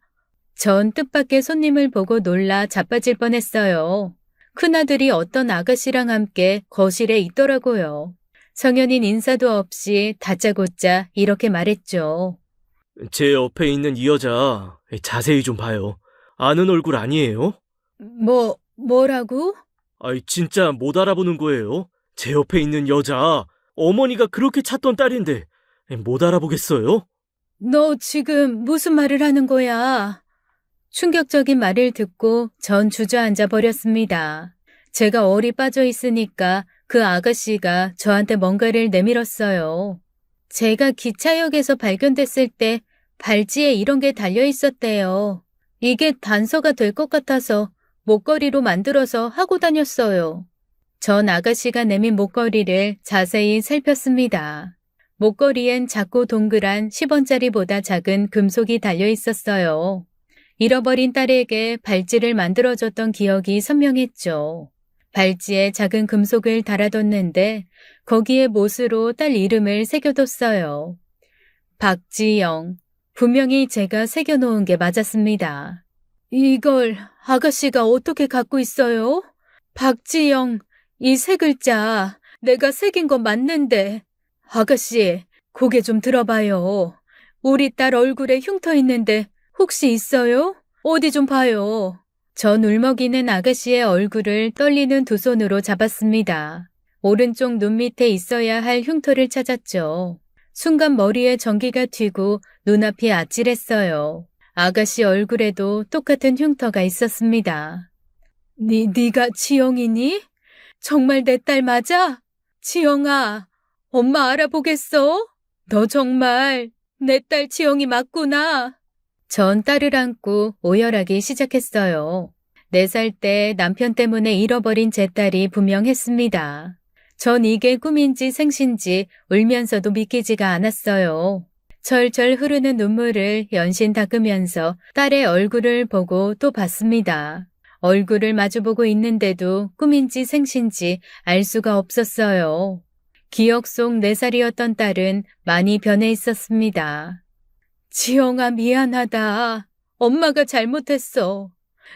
Speaker 1: 전 뜻밖의 손님을 보고 놀라 자빠질 뻔했어요. 큰아들이 어떤 아가씨랑 함께 거실에 있더라고요. 성현인 인사도 없이 다짜고짜 이렇게 말했죠.
Speaker 2: 제 옆에 있는 이 여자 자세히 좀 봐요. 아는 얼굴 아니에요?
Speaker 1: 뭐라고?
Speaker 2: 진짜 못 알아보는 거예요. 제 옆에 있는 여자 어머니가 그렇게 찾던 딸인데 못 알아보겠어요?
Speaker 1: 너 지금 무슨 말을 하는 거야? 충격적인 말을 듣고 전 주저앉아 버렸습니다. 제가 얼이 빠져 있으니까 그 아가씨가 저한테 뭔가를 내밀었어요. 제가 기차역에서 발견됐을 때 발찌에 이런 게 달려 있었대요. 이게 단서가 될 것 같아서 목걸이로 만들어서 하고 다녔어요. 전 아가씨가 내민 목걸이를 자세히 살폈습니다. 목걸이엔 작고 동그란 10원짜리보다 작은 금속이 달려 있었어요. 잃어버린 딸에게 발찌를 만들어줬던 기억이 선명했죠. 발찌에 작은 금속을 달아뒀는데 거기에 못으로 딸 이름을 새겨뒀어요. 박지영. 분명히 제가 새겨놓은 게 맞았습니다. 이걸 아가씨가 어떻게 갖고 있어요? 박지영, 이 세 글자 내가 새긴 거 맞는데. 아가씨, 고개 좀 들어봐요. 우리 딸 얼굴에 흉터 있는데 혹시 있어요? 어디 좀 봐요. 전 울먹이는 아가씨의 얼굴을 떨리는 두 손으로 잡았습니다. 오른쪽 눈 밑에 있어야 할 흉터를 찾았죠. 순간 머리에 전기가 튀고 눈앞이 아찔했어요. 아가씨 얼굴에도 똑같은 흉터가 있었습니다. 네가 지영이니? 정말 내 딸 맞아? 지영아, 엄마 알아보겠어? 너 정말 내 딸 지영이 맞구나. 전 딸을 안고 오열하기 시작했어요. 4살 때 남편 때문에 잃어버린 제 딸이 분명했습니다. 전 이게 꿈인지 생신지 울면서도 믿기지가 않았어요. 철철 흐르는 눈물을 연신 닦으면서 딸의 얼굴을 보고 또 봤습니다. 얼굴을 마주보고 있는데도 꿈인지 생신지 알 수가 없었어요. 기억 속 4살이었던 딸은 많이 변해 있었습니다. 지영아, 미안하다. 엄마가 잘못했어.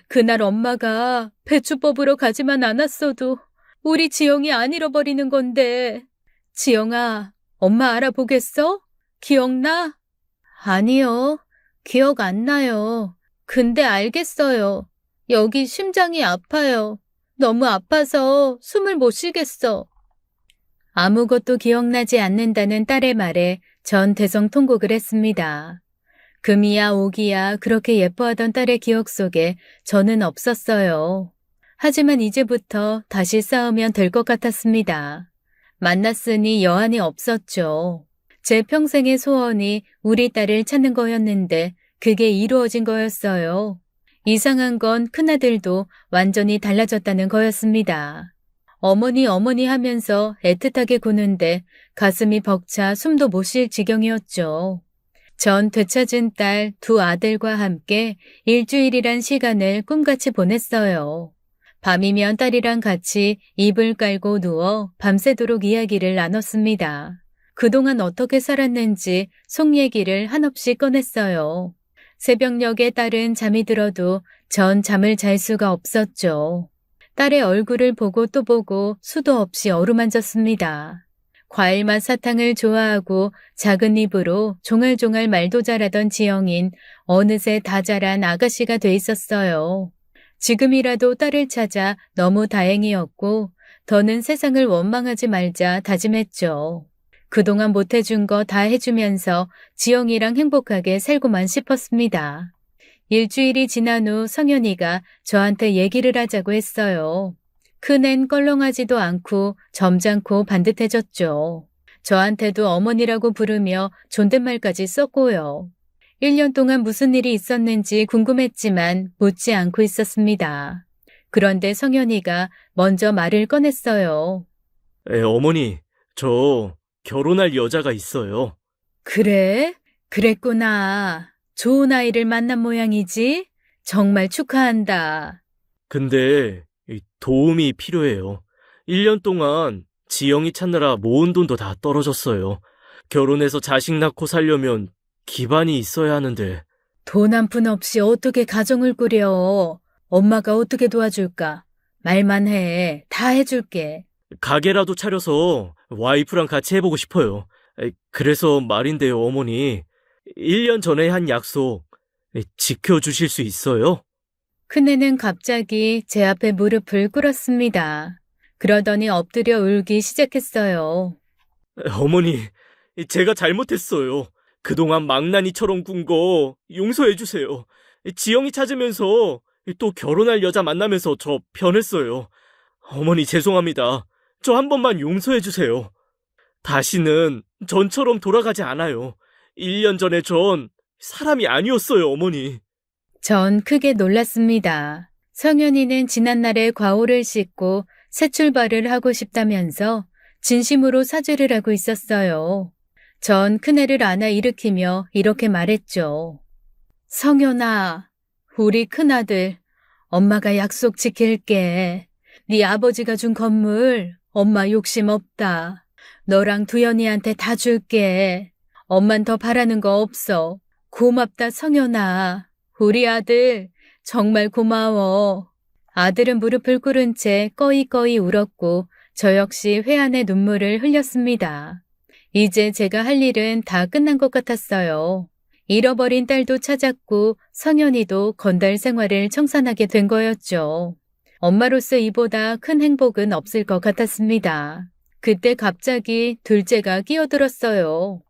Speaker 1: 그날 엄마가 배추 뽑으러 가지만 않았어도 우리 지영이 안 잃어버리는 건데. 지영아, 엄마 알아보겠어? 기억나? 아니요. 기억 안 나요. 근데 알겠어요. 여기 심장이 아파요. 너무 아파서 숨을 못 쉬겠어. 아무것도 기억나지 않는다는 딸의 말에 전 대성통곡을 했습니다. 금이야 오기야 그렇게 예뻐하던 딸의 기억 속에 저는 없었어요. 하지만 이제부터 다시 싸우면 될 것 같았습니다. 만났으니 여한이 없었죠. 제 평생의 소원이 우리 딸을 찾는 거였는데 그게 이루어진 거였어요. 이상한 건 큰아들도 완전히 달라졌다는 거였습니다. 어머니 어머니 하면서 애틋하게 구는데 가슴이 벅차 숨도 못 쉴 지경이었죠. 전 되찾은 딸 2 아들과 함께 일주일이란 시간을 꿈같이 보냈어요. 밤이면 딸이랑 같이 이불 깔고 누워 밤새도록 이야기를 나눴습니다. 그동안 어떻게 살았는지 속 얘기를 한없이 꺼냈어요. 새벽녘에 딸은 잠이 들어도 전 잠을 잘 수가 없었죠. 딸의 얼굴을 보고 또 보고 수도 없이 어루만졌습니다. 과일맛 사탕을 좋아하고 작은 입으로 종알종알 말도 잘하던 지영인 어느새 다 자란 아가씨가 돼 있었어요. 지금이라도 딸을 찾아 너무 다행이었고 더는 세상을 원망하지 말자 다짐했죠. 그동안 못해준 거 다 해주면서 지영이랑 행복하게 살고만 싶었습니다. 일주일이 지난 후 성현이가 저한테 얘기를 하자고 했어요. 큰앤 껄렁하지도 않고 점잖고 반듯해졌죠. 저한테도 어머니라고 부르며 존댓말까지 썼고요. 1년 동안 무슨 일이 있었는지 궁금했지만 묻지 않고 있었습니다. 그런데 성현이가 먼저 말을 꺼냈어요.
Speaker 2: 어머니, 저 결혼할 여자가 있어요.
Speaker 1: 그래? 그랬구나. 좋은 아이를 만난 모양이지? 정말 축하한다.
Speaker 2: 근데 도움이 필요해요. 1년 동안 지영이 찾느라 모은 돈도 다 떨어졌어요. 결혼해서 자식 낳고 살려면 기반이 있어야 하는데.
Speaker 1: 돈 한 푼 없이 어떻게 가정을 꾸려? 엄마가 어떻게 도와줄까? 말만 해. 다 해줄게.
Speaker 2: 가게라도 차려서 와이프랑 같이 해보고 싶어요. 그래서 말인데요, 어머니. 1년 전에 한 약속 지켜주실 수 있어요?
Speaker 1: 큰애는 갑자기 제 앞에 무릎을 꿇었습니다. 그러더니 엎드려 울기 시작했어요.
Speaker 2: 어머니, 제가 잘못했어요. 그동안 망나니처럼 군 거 용서해주세요. 지영이 찾으면서 또 결혼할 여자 만나면서 저 변했어요. 어머니 죄송합니다. 저 한 번만 용서해주세요. 다시는 전처럼 돌아가지 않아요. 1년 전에 전 사람이 아니었어요, 어머니.
Speaker 1: 전 크게 놀랐습니다. 성현이는 지난날의 과오를 씻고 새 출발을 하고 싶다면서 진심으로 사죄를 하고 있었어요. 전 큰애를 안아 일으키며 이렇게 말했죠. 성현아, 우리 큰아들, 엄마가 약속 지킬게. 네 아버지가 준 건물, 엄마 욕심 없다. 너랑 두현이한테 다 줄게. 엄만 더 바라는 거 없어. 고맙다, 성현아. 우리 아들, 정말 고마워. 아들은 무릎을 꿇은 채 꺼이꺼이 울었고 저 역시 회한의 눈물을 흘렸습니다. 이제 제가 할 일은 다 끝난 것 같았어요. 잃어버린 딸도 찾았고 성현이도 건달 생활을 청산하게 된 거였죠. 엄마로서 이보다 큰 행복은 없을 것 같았습니다. 그때 갑자기 둘째가 끼어들었어요.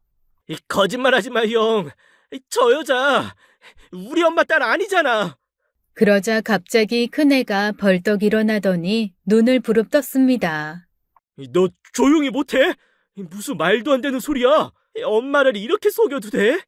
Speaker 2: 거짓말하지 마, 형. 저 여자 우리 엄마 딸 아니잖아.
Speaker 1: 그러자 갑자기 큰애가 벌떡 일어나더니 눈을 부릅떴습니다.
Speaker 2: 너 조용히 못해? 무슨 말도 안 되는 소리야. 엄마를 이렇게 속여도 돼?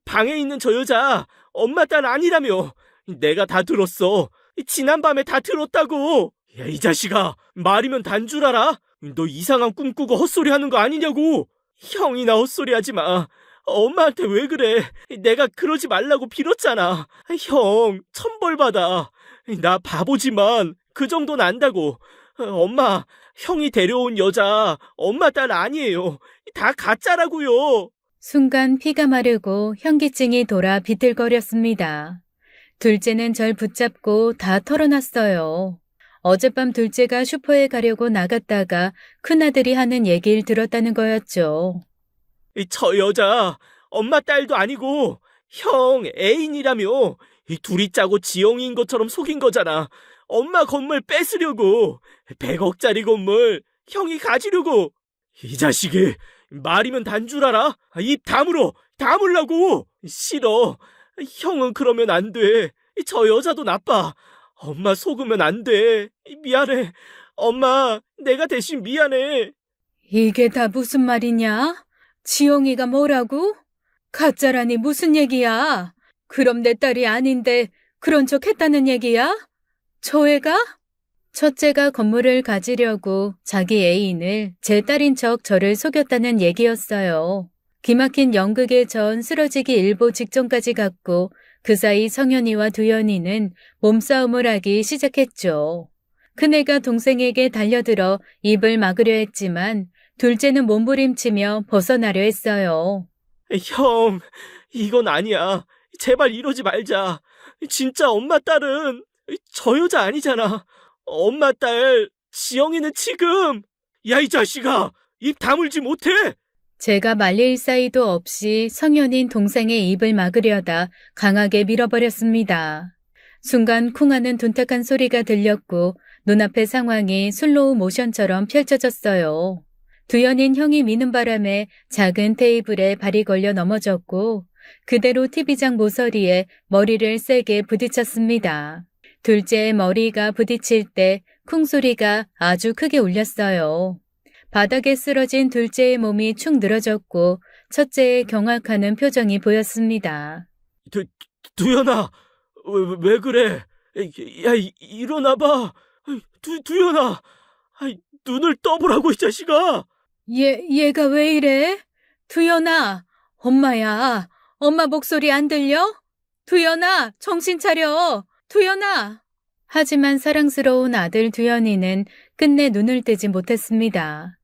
Speaker 2: 방에 있는 저 여자 엄마 딸 아니라며. 내가 다 들었어. 지난밤에 다 들었다고. 야, 이 자식아, 말이면 단 줄 알아? 너 이상한 꿈 꾸고 헛소리 하는 거 아니냐고. 형이나 헛소리 하지 마. 엄마한테 왜 그래? 내가 그러지 말라고 빌었잖아. 형, 천벌 받아. 나 바보지만 그 정도는 안다고. 엄마, 형이 데려온 여자 엄마 딸 아니에요. 다 가짜라고요.
Speaker 1: 순간 피가 마르고 현기증이 돌아 비틀거렸습니다. 둘째는 절 붙잡고 다 털어놨어요. 어젯밤 둘째가 슈퍼에 가려고 나갔다가 큰아들이 하는 얘기를 들었다는 거였죠.
Speaker 2: 저 여자 엄마 딸도 아니고 형 애인이라며. 둘이 짜고 지영이인 것처럼 속인 거잖아. 엄마 건물 뺏으려고. 100억짜리 건물 형이 가지려고. 이 자식이 말이면 단 줄 알아? 입 다물라고. 싫어. 형은 그러면 안 돼. 저 여자도 나빠. 엄마 속으면 안 돼. 미안해. 엄마, 내가 대신 미안해.
Speaker 1: 이게 다 무슨 말이냐? 지영이가 뭐라고? 가짜라니 무슨 얘기야? 그럼 내 딸이 아닌데 그런 척 했다는 얘기야? 저 애가? 첫째가 건물을 가지려고 자기 애인을 제 딸인 척 저를 속였다는 얘기였어요. 기막힌 연극의 전 쓰러지기 일보 직전까지 갔고 그 사이 성현이와 두현이는 몸싸움을 하기 시작했죠. 큰애가 동생에게 달려들어 입을 막으려 했지만 둘째는 몸부림치며 벗어나려 했어요.
Speaker 2: 형, 이건 아니야. 제발 이러지 말자. 진짜 엄마 딸은 저 여자 아니잖아. 엄마 딸 지영이는 지금. 야, 이 자식아, 입 다물지 못해.
Speaker 1: 제가 말릴 사이도 없이 성현인 동생의 입을 막으려다 강하게 밀어버렸습니다. 순간 쿵 하는 둔탁한 소리가 들렸고 눈앞의 상황이 슬로우 모션처럼 펼쳐졌어요. 두현인 형이 미는 바람에 작은 테이블에 발이 걸려 넘어졌고 그대로 TV장 모서리에 머리를 세게 부딪혔습니다. 둘째의 머리가 부딪힐 때 쿵 소리가 아주 크게 울렸어요. 바닥에 쓰러진 둘째의 몸이 축 늘어졌고 첫째의 경악하는 표정이 보였습니다.
Speaker 2: 두현아, 왜 그래? 야, 일어나봐. 두현아, 눈을 떠보라고, 이 자식아.
Speaker 1: 얘가 왜 이래? 두현아, 엄마야. 엄마 목소리 안 들려? 두현아, 정신 차려. 두현아. 하지만 사랑스러운 아들 두현이는 끝내 눈을 떼지 못했습니다.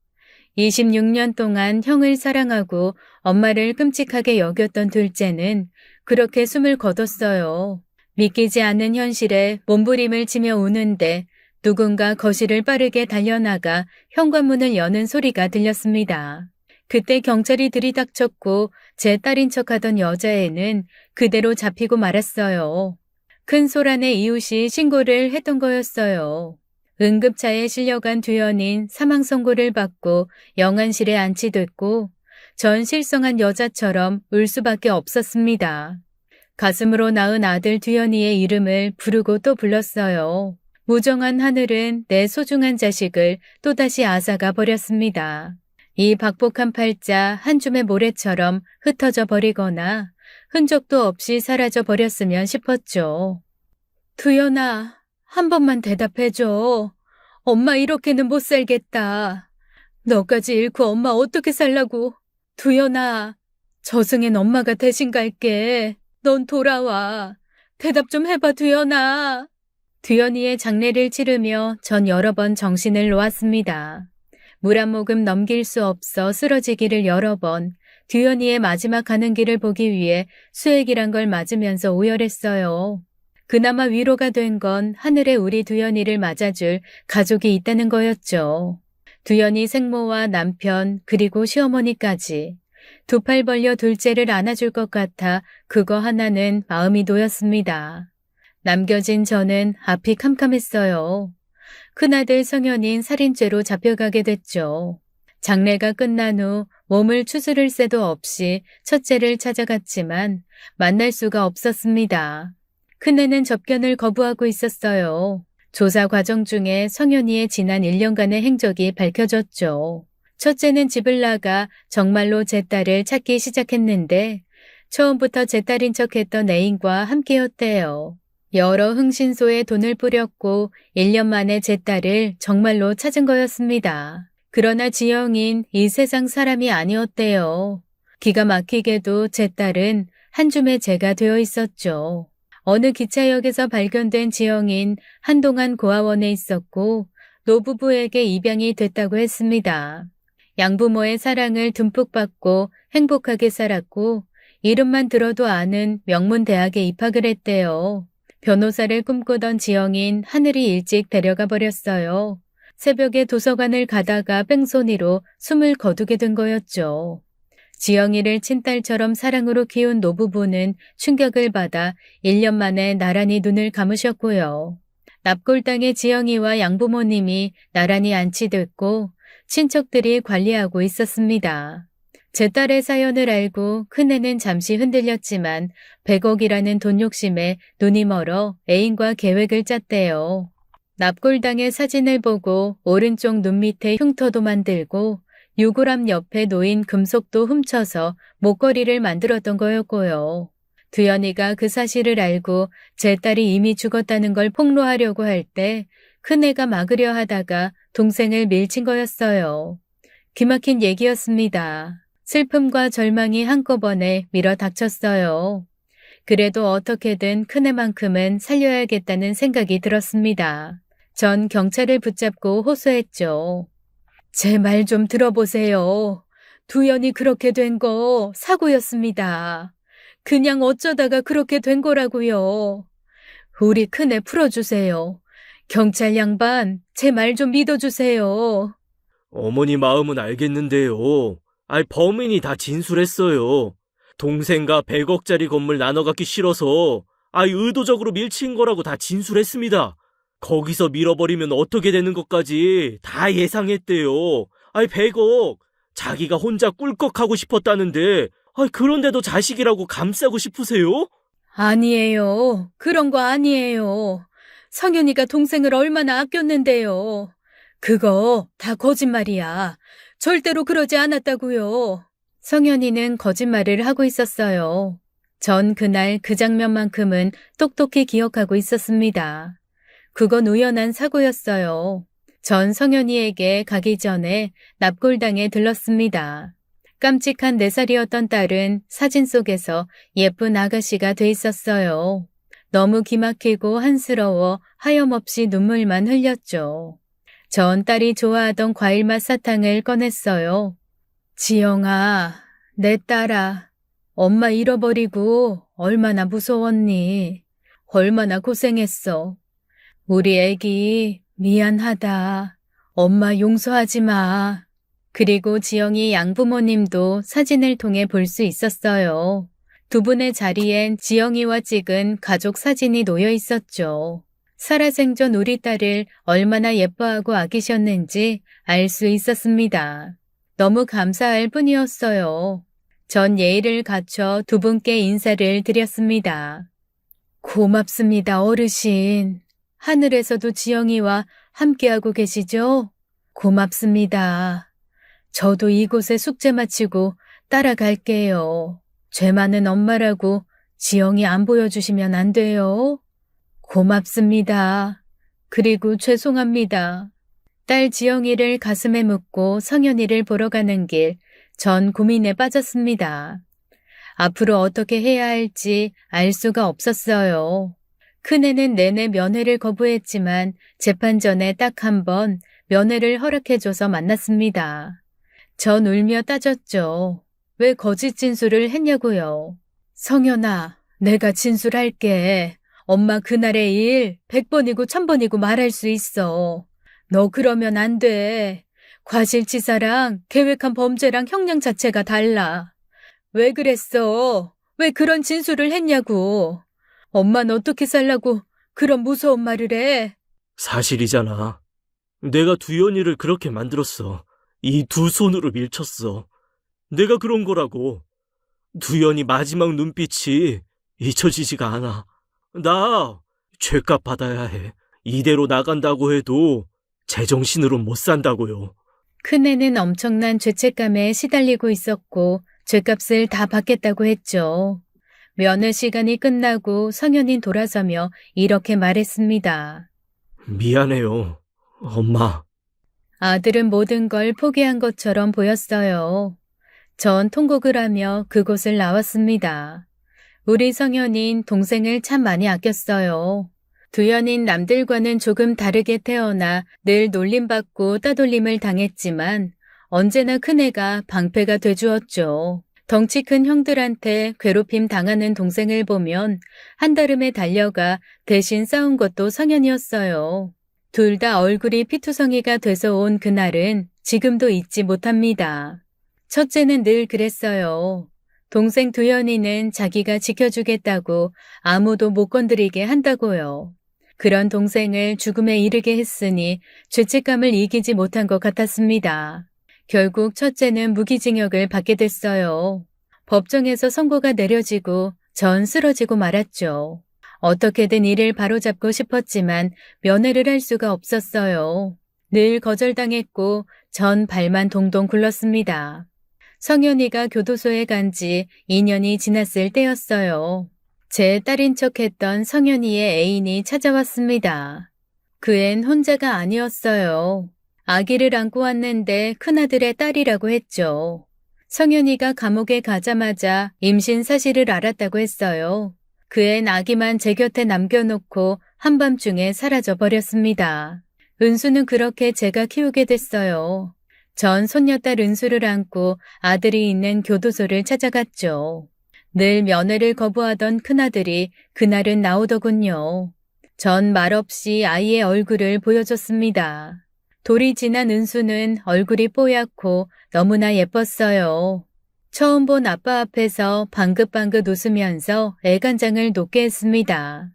Speaker 1: 26년 동안 형을 사랑하고 엄마를 끔찍하게 여겼던 둘째는 그렇게 숨을 거뒀어요. 믿기지 않는 현실에 몸부림을 치며 우는데 누군가 거실을 빠르게 달려나가 현관문을 여는 소리가 들렸습니다. 그때 경찰이 들이닥쳤고 제 딸인 척하던 여자애는 그대로 잡히고 말았어요. 큰 소란에 이웃이 신고를 했던 거였어요. 응급차에 실려간 두현인 사망 선고를 받고 영안실에 안치됐고 전 실성한 여자처럼 울 수밖에 없었습니다. 가슴으로 낳은 아들 두현이의 이름을 부르고 또 불렀어요. 무정한 하늘은 내 소중한 자식을 또다시 앗아가 버렸습니다. 이 박복한 팔자 한 줌의 모래처럼 흩어져 버리거나 흔적도 없이 사라져 버렸으면 싶었죠. 두현아, 한 번만 대답해줘. 엄마 이렇게는 못 살겠다. 너까지 잃고 엄마 어떻게 살라고. 두현아, 저승엔 엄마가 대신 갈게. 넌 돌아와. 대답 좀 해봐, 두현아. 두현이의 장례를 치르며 전 여러 번 정신을 놓았습니다. 물 한 모금 넘길 수 없어 쓰러지기를 여러 번, 두현이의 마지막 가는 길을 보기 위해 수액이란 걸 맞으면서 오열했어요. 그나마 위로가 된 건 하늘에 우리 두현이를 맞아줄 가족이 있다는 거였죠. 두현이 생모와 남편 그리고 시어머니까지 두 팔 벌려 둘째를 안아줄 것 같아 그거 하나는 마음이 놓였습니다. 남겨진 저는 앞이 캄캄했어요. 큰아들 성현인 살인죄로 잡혀가게 됐죠. 장례가 끝난 후 몸을 추스를 새도 없이 첫째를 찾아갔지만 만날 수가 없었습니다. 큰애는 접견을 거부하고 있었어요. 조사 과정 중에 성현이의 지난 1년간의 행적이 밝혀졌죠. 첫째는 집을 나가 정말로 제 딸을 찾기 시작했는데 처음부터 제 딸인 척했던 애인과 함께였대요. 여러 흥신소에 돈을 뿌렸고 1년 만에 제 딸을 정말로 찾은 거였습니다. 그러나 지영인 이 세상 사람이 아니었대요. 기가 막히게도 제 딸은 한 줌의 재가 되어 있었죠. 어느 기차역에서 발견된 지영인 한동안 고아원에 있었고 노부부에게 입양이 됐다고 했습니다. 양부모의 사랑을 듬뿍 받고 행복하게 살았고 이름만 들어도 아는 명문 대학에 입학을 했대요. 변호사를 꿈꾸던 지영인 하늘이 일찍 데려가 버렸어요. 새벽에 도서관을 가다가 뺑소니로 숨을 거두게 된 거였죠. 지영이를 친딸처럼 사랑으로 키운 노부부는 충격을 받아 1년 만에 나란히 눈을 감으셨고요. 납골당의 지영이와 양부모님이 나란히 안치됐고 친척들이 관리하고 있었습니다. 제 딸의 사연을 알고 큰애는 잠시 흔들렸지만 100억이라는 돈 욕심에 눈이 멀어 애인과 계획을 짰대요. 납골당의 사진을 보고 오른쪽 눈 밑에 흉터도 만들고 유골함 옆에 놓인 금속도 훔쳐서 목걸이를 만들었던 거였고요. 두연이가 그 사실을 알고 제 딸이 이미 죽었다는 걸 폭로하려고 할 때 큰애가 막으려 하다가 동생을 밀친 거였어요. 기막힌 얘기였습니다. 슬픔과 절망이 한꺼번에 밀어닥쳤어요. 그래도 어떻게든 큰애만큼은 살려야겠다는 생각이 들었습니다. 전 경찰을 붙잡고 호소했죠. 제 말 좀 들어보세요. 두연이 그렇게 된 거 사고였습니다. 그냥 어쩌다가 그렇게 된 거라고요. 우리 큰애 풀어주세요. 경찰 양반, 제 말 좀 믿어주세요.
Speaker 2: 어머니 마음은 알겠는데요. 범인이 다 진술했어요. 동생과 100억짜리 건물 나눠 갖기 싫어서 의도적으로 밀친 거라고 다 진술했습니다. 거기서 밀어버리면 어떻게 되는 것까지 다 예상했대요. 100억 자기가 혼자 꿀꺽하고 싶었다는데 그런데도 자식이라고 감싸고 싶으세요?
Speaker 1: 아니에요. 그런 거 아니에요. 성현이가 동생을 얼마나 아꼈는데요. 그거 다 거짓말이야. 절대로 그러지 않았다고요. 성현이는 거짓말을 하고 있었어요. 전 그날 그 장면만큼은 똑똑히 기억하고 있었습니다. 그건 우연한 사고였어요. 전 성현이에게 가기 전에 납골당에 들렀습니다. 깜찍한 4살이었던 딸은 사진 속에서 예쁜 아가씨가 돼 있었어요. 너무 기막히고 한스러워 하염없이 눈물만 흘렸죠. 전 딸이 좋아하던 과일맛 사탕을 꺼냈어요. 지영아, 내 딸아, 엄마 잃어버리고 얼마나 무서웠니? 얼마나 고생했어. 우리 애기 미안하다. 엄마 용서하지 마. 그리고 지영이 양부모님도 사진을 통해 볼 수 있었어요. 두 분의 자리엔 지영이와 찍은 가족 사진이 놓여 있었죠. 살아생전 우리 딸을 얼마나 예뻐하고 아끼셨는지 알 수 있었습니다. 너무 감사할 뿐이었어요. 전 예의를 갖춰 두 분께 인사를 드렸습니다. 고맙습니다, 어르신. 하늘에서도 지영이와 함께하고 계시죠? 고맙습니다. 저도 이곳에 숙제 마치고 따라갈게요. 죄 많은 엄마라고 지영이 안 보여주시면 안 돼요. 고맙습니다. 그리고 죄송합니다. 딸 지영이를 가슴에 묻고 성현이를 보러 가는 길, 전 고민에 빠졌습니다. 앞으로 어떻게 해야 할지 알 수가 없었어요. 큰애는 내내 면회를 거부했지만 재판 전에 딱 한 번 면회를 허락해줘서 만났습니다. 전 울며 따졌죠. 왜 거짓 진술을 했냐고요. 성현아, 내가 진술할게. 엄마 그날의 일 100번이고 1000번이고 말할 수 있어. 너 그러면 안 돼. 과실치사랑 계획한 범죄랑 형량 자체가 달라. 왜 그랬어? 왜 그런 진술을 했냐고. 엄마는 어떻게 살라고 그런 무서운 말을 해?
Speaker 2: 사실이잖아. 내가 두연이를 그렇게 만들었어. 이 두 손으로 밀쳤어. 내가 그런 거라고. 두연이 마지막 눈빛이 잊혀지지가 않아. 나 죄값 받아야 해. 이대로 나간다고 해도 제정신으로 못 산다고요.
Speaker 1: 큰애는 엄청난 죄책감에 시달리고 있었고 죄값을 다 받겠다고 했죠. 면회 시간이 끝나고 성현이 돌아서며 이렇게 말했습니다.
Speaker 2: 미안해요, 엄마.
Speaker 1: 아들은 모든 걸 포기한 것처럼 보였어요. 전 통곡을 하며 그곳을 나왔습니다. 우리 성현인 동생을 참 많이 아꼈어요. 두현인 남들과는 조금 다르게 태어나 늘 놀림받고 따돌림을 당했지만 언제나 큰애가 방패가 돼주었죠. 덩치 큰 형들한테 괴롭힘 당하는 동생을 보면 한달음에 달려가 대신 싸운 것도 성현이었어요. 둘 다 얼굴이 피투성이가 돼서 온 그날은 지금도 잊지 못합니다. 첫째는 늘 그랬어요. 동생 두현이는 자기가 지켜주겠다고 아무도 못 건드리게 한다고요. 그런 동생을 죽음에 이르게 했으니 죄책감을 이기지 못한 것 같았습니다. 결국 첫째는 무기징역을 받게 됐어요. 법정에서 선고가 내려지고 전 쓰러지고 말았죠. 어떻게든 이를 바로잡고 싶었지만 면회를 할 수가 없었어요. 늘 거절당했고 전 발만 동동 굴렀습니다. 성현이가 교도소에 간 지 2년이 지났을 때였어요. 제 딸인 척했던 성현이의 애인이 찾아왔습니다. 그 앤 혼자가 아니었어요. 아기를 안고 왔는데 큰아들의 딸이라고 했죠. 성현이가 감옥에 가자마자 임신 사실을 알았다고 했어요. 그 앤 아기만 제 곁에 남겨놓고 한밤중에 사라져 버렸습니다. 은수는 그렇게 제가 키우게 됐어요. 전 손녀딸 은수를 안고 아들이 있는 교도소를 찾아갔죠. 늘 면회를 거부하던 큰아들이 그날은 나오더군요. 전 말없이 아이의 얼굴을 보여줬습니다. 돌이 지난 은수는 얼굴이 뽀얗고 너무나 예뻤어요. 처음 본 아빠 앞에서 방긋방긋 웃으면서 애간장을 녹게 했습니다.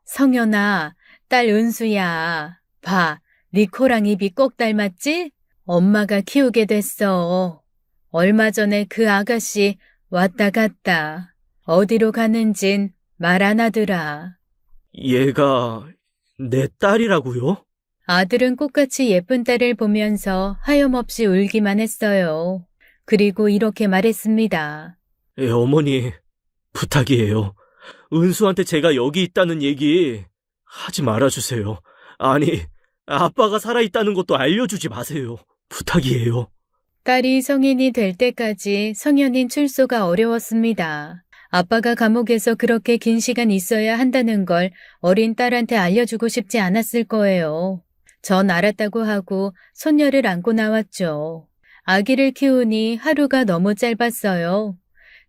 Speaker 1: 성현아, 딸 은수야. 봐, 네 코랑 입이 꼭 닮았지? 엄마가 키우게 됐어. 얼마 전에 그 아가씨 왔다 갔다. 어디로 가는진 말 안 하더라.
Speaker 2: 얘가 내 딸이라고요?
Speaker 1: 아들은 꽃같이 예쁜 딸을 보면서 하염없이 울기만 했어요. 그리고 이렇게 말했습니다.
Speaker 2: 예, 어머니, 부탁이에요. 은수한테 제가 여기 있다는 얘기 하지 말아주세요. 아니, 아빠가 살아있다는 것도 알려주지 마세요. 부탁이에요.
Speaker 1: 딸이 성인이 될 때까지 성현인 출소가 어려웠습니다. 아빠가 감옥에서 그렇게 긴 시간 있어야 한다는 걸 어린 딸한테 알려주고 싶지 않았을 거예요. 전 알았다고 하고 손녀를 안고 나왔죠. 아기를 키우니 하루가 너무 짧았어요.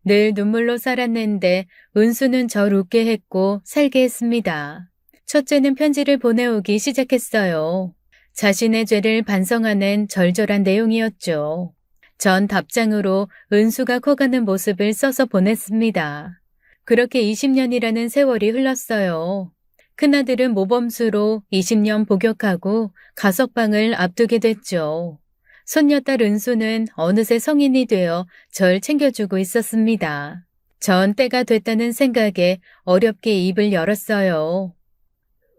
Speaker 1: 늘 눈물로 살았는데 은수는 절 웃게 했고 살게 했습니다. 첫째는 편지를 보내오기 시작했어요. 자신의 죄를 반성하는 절절한 내용이었죠. 전 답장으로 은수가 커가는 모습을 써서 보냈습니다. 그렇게 20년이라는 세월이 흘렀어요. 큰아들은 모범수로 20년 복역하고 가석방을 앞두게 됐죠. 손녀딸 은수는 어느새 성인이 되어 절 챙겨주고 있었습니다. 전 때가 됐다는 생각에 어렵게 입을 열었어요.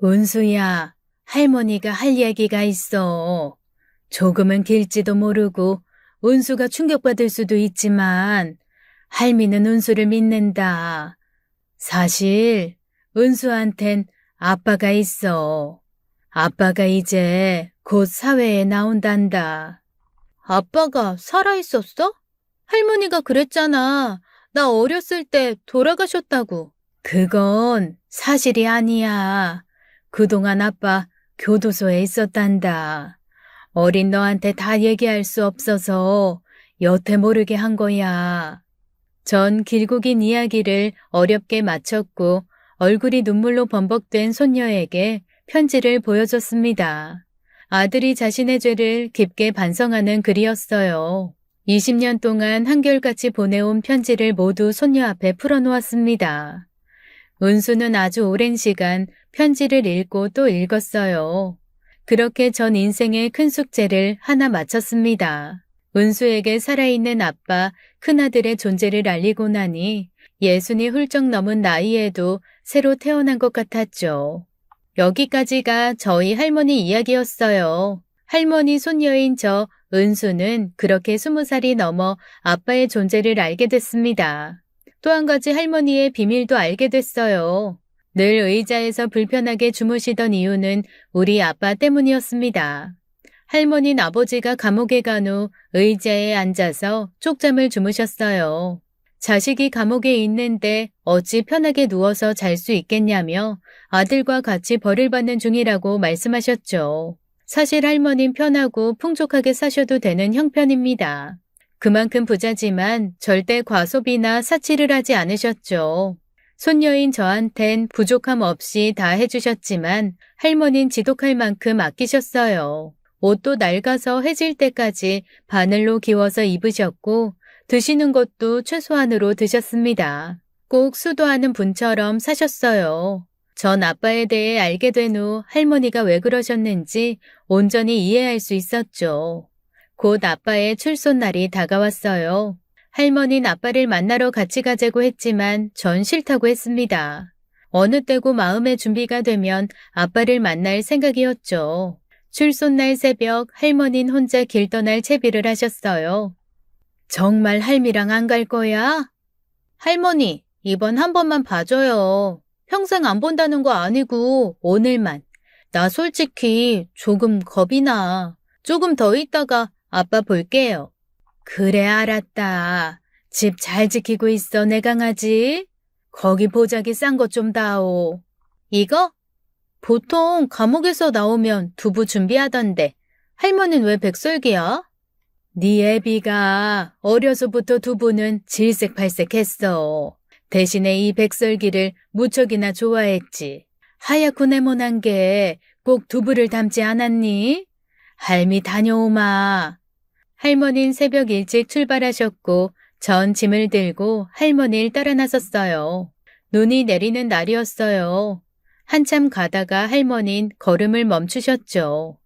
Speaker 1: 은수야, 할머니가 할 얘기가 있어. 조금은 길지도 모르고 은수가 충격받을 수도 있지만 할미는 은수를 믿는다. 사실 은수한텐 아빠가 있어. 아빠가 이제 곧 사회에 나온단다. 아빠가 살아있었어? 할머니가 그랬잖아. 나 어렸을 때 돌아가셨다고. 그건 사실이 아니야. 그동안 아빠 교도소에 있었단다. 어린 너한테 다 얘기할 수 없어서 여태 모르게 한 거야. 전 길고 긴 이야기를 어렵게 마쳤고 얼굴이 눈물로 범벅된 손녀에게 편지를 보여줬습니다. 아들이 자신의 죄를 깊게 반성하는 글이었어요. 20년 동안 한결같이 보내온 편지를 모두 손녀 앞에 풀어놓았습니다. 은수는 아주 오랜 시간 편지를 읽고 또 읽었어요. 그렇게 전 인생의 큰 숙제를 하나 마쳤습니다. 은수에게 살아있는 아빠, 큰아들의 존재를 알리고 나니 예순이 훌쩍 넘은 나이에도 새로 태어난 것 같았죠. 여기까지가 저희 할머니 이야기였어요. 할머니 손녀인 저 은수는 그렇게 20살이 넘어 아빠의 존재를 알게 됐습니다. 또 한 가지 할머니의 비밀도 알게 됐어요. 늘 의자에서 불편하게 주무시던 이유는 우리 아빠 때문이었습니다. 할머니는 아버지가 감옥에 간 후 의자에 앉아서 쪽잠을 주무셨어요. 자식이 감옥에 있는데 어찌 편하게 누워서 잘 수 있겠냐며 아들과 같이 벌을 받는 중이라고 말씀하셨죠. 사실 할머니는 편하고 풍족하게 사셔도 되는 형편입니다. 그만큼 부자지만 절대 과소비나 사치를 하지 않으셨죠. 손녀인 저한텐 부족함 없이 다 해주셨지만 할머니는 지독할 만큼 아끼셨어요. 옷도 낡아서 해질 때까지 바늘로 기워서 입으셨고 드시는 것도 최소한으로 드셨습니다. 꼭 수도하는 분처럼 사셨어요. 전 아빠에 대해 알게 된 후 할머니가 왜 그러셨는지 온전히 이해할 수 있었죠. 곧 아빠의 출소날이 다가왔어요. 할머니는 아빠를 만나러 같이 가자고 했지만 전 싫다고 했습니다. 어느 때고 마음의 준비가 되면 아빠를 만날 생각이었죠. 출소날 새벽 할머니는 혼자 길 떠날 채비를 하셨어요. 정말 할미랑 안 갈 거야? 할머니, 이번 한 번만 봐줘요. 평생 안 본다는 거 아니고 오늘만. 나 솔직히 조금 겁이 나. 조금 더 있다가 아빠 볼게요. 그래, 알았다. 집 잘 지키고 있어, 내 강아지. 거기 보자기 싼 것 좀 다오. 이거? 보통 감옥에서 나오면 두부 준비하던데 할머니는 왜 백설기야? 네 애비가 어려서부터 두부는 질색팔색했어. 대신에 이 백설기를 무척이나 좋아했지. 하얗고 네모난 게 꼭 두부를 닮지 않았니? 할미 다녀오마. 할머니는 새벽 일찍 출발하셨고 전 짐을 들고 할머니를 따라 나섰어요. 눈이 내리는 날이었어요. 한참 가다가 할머니는 걸음을 멈추셨죠.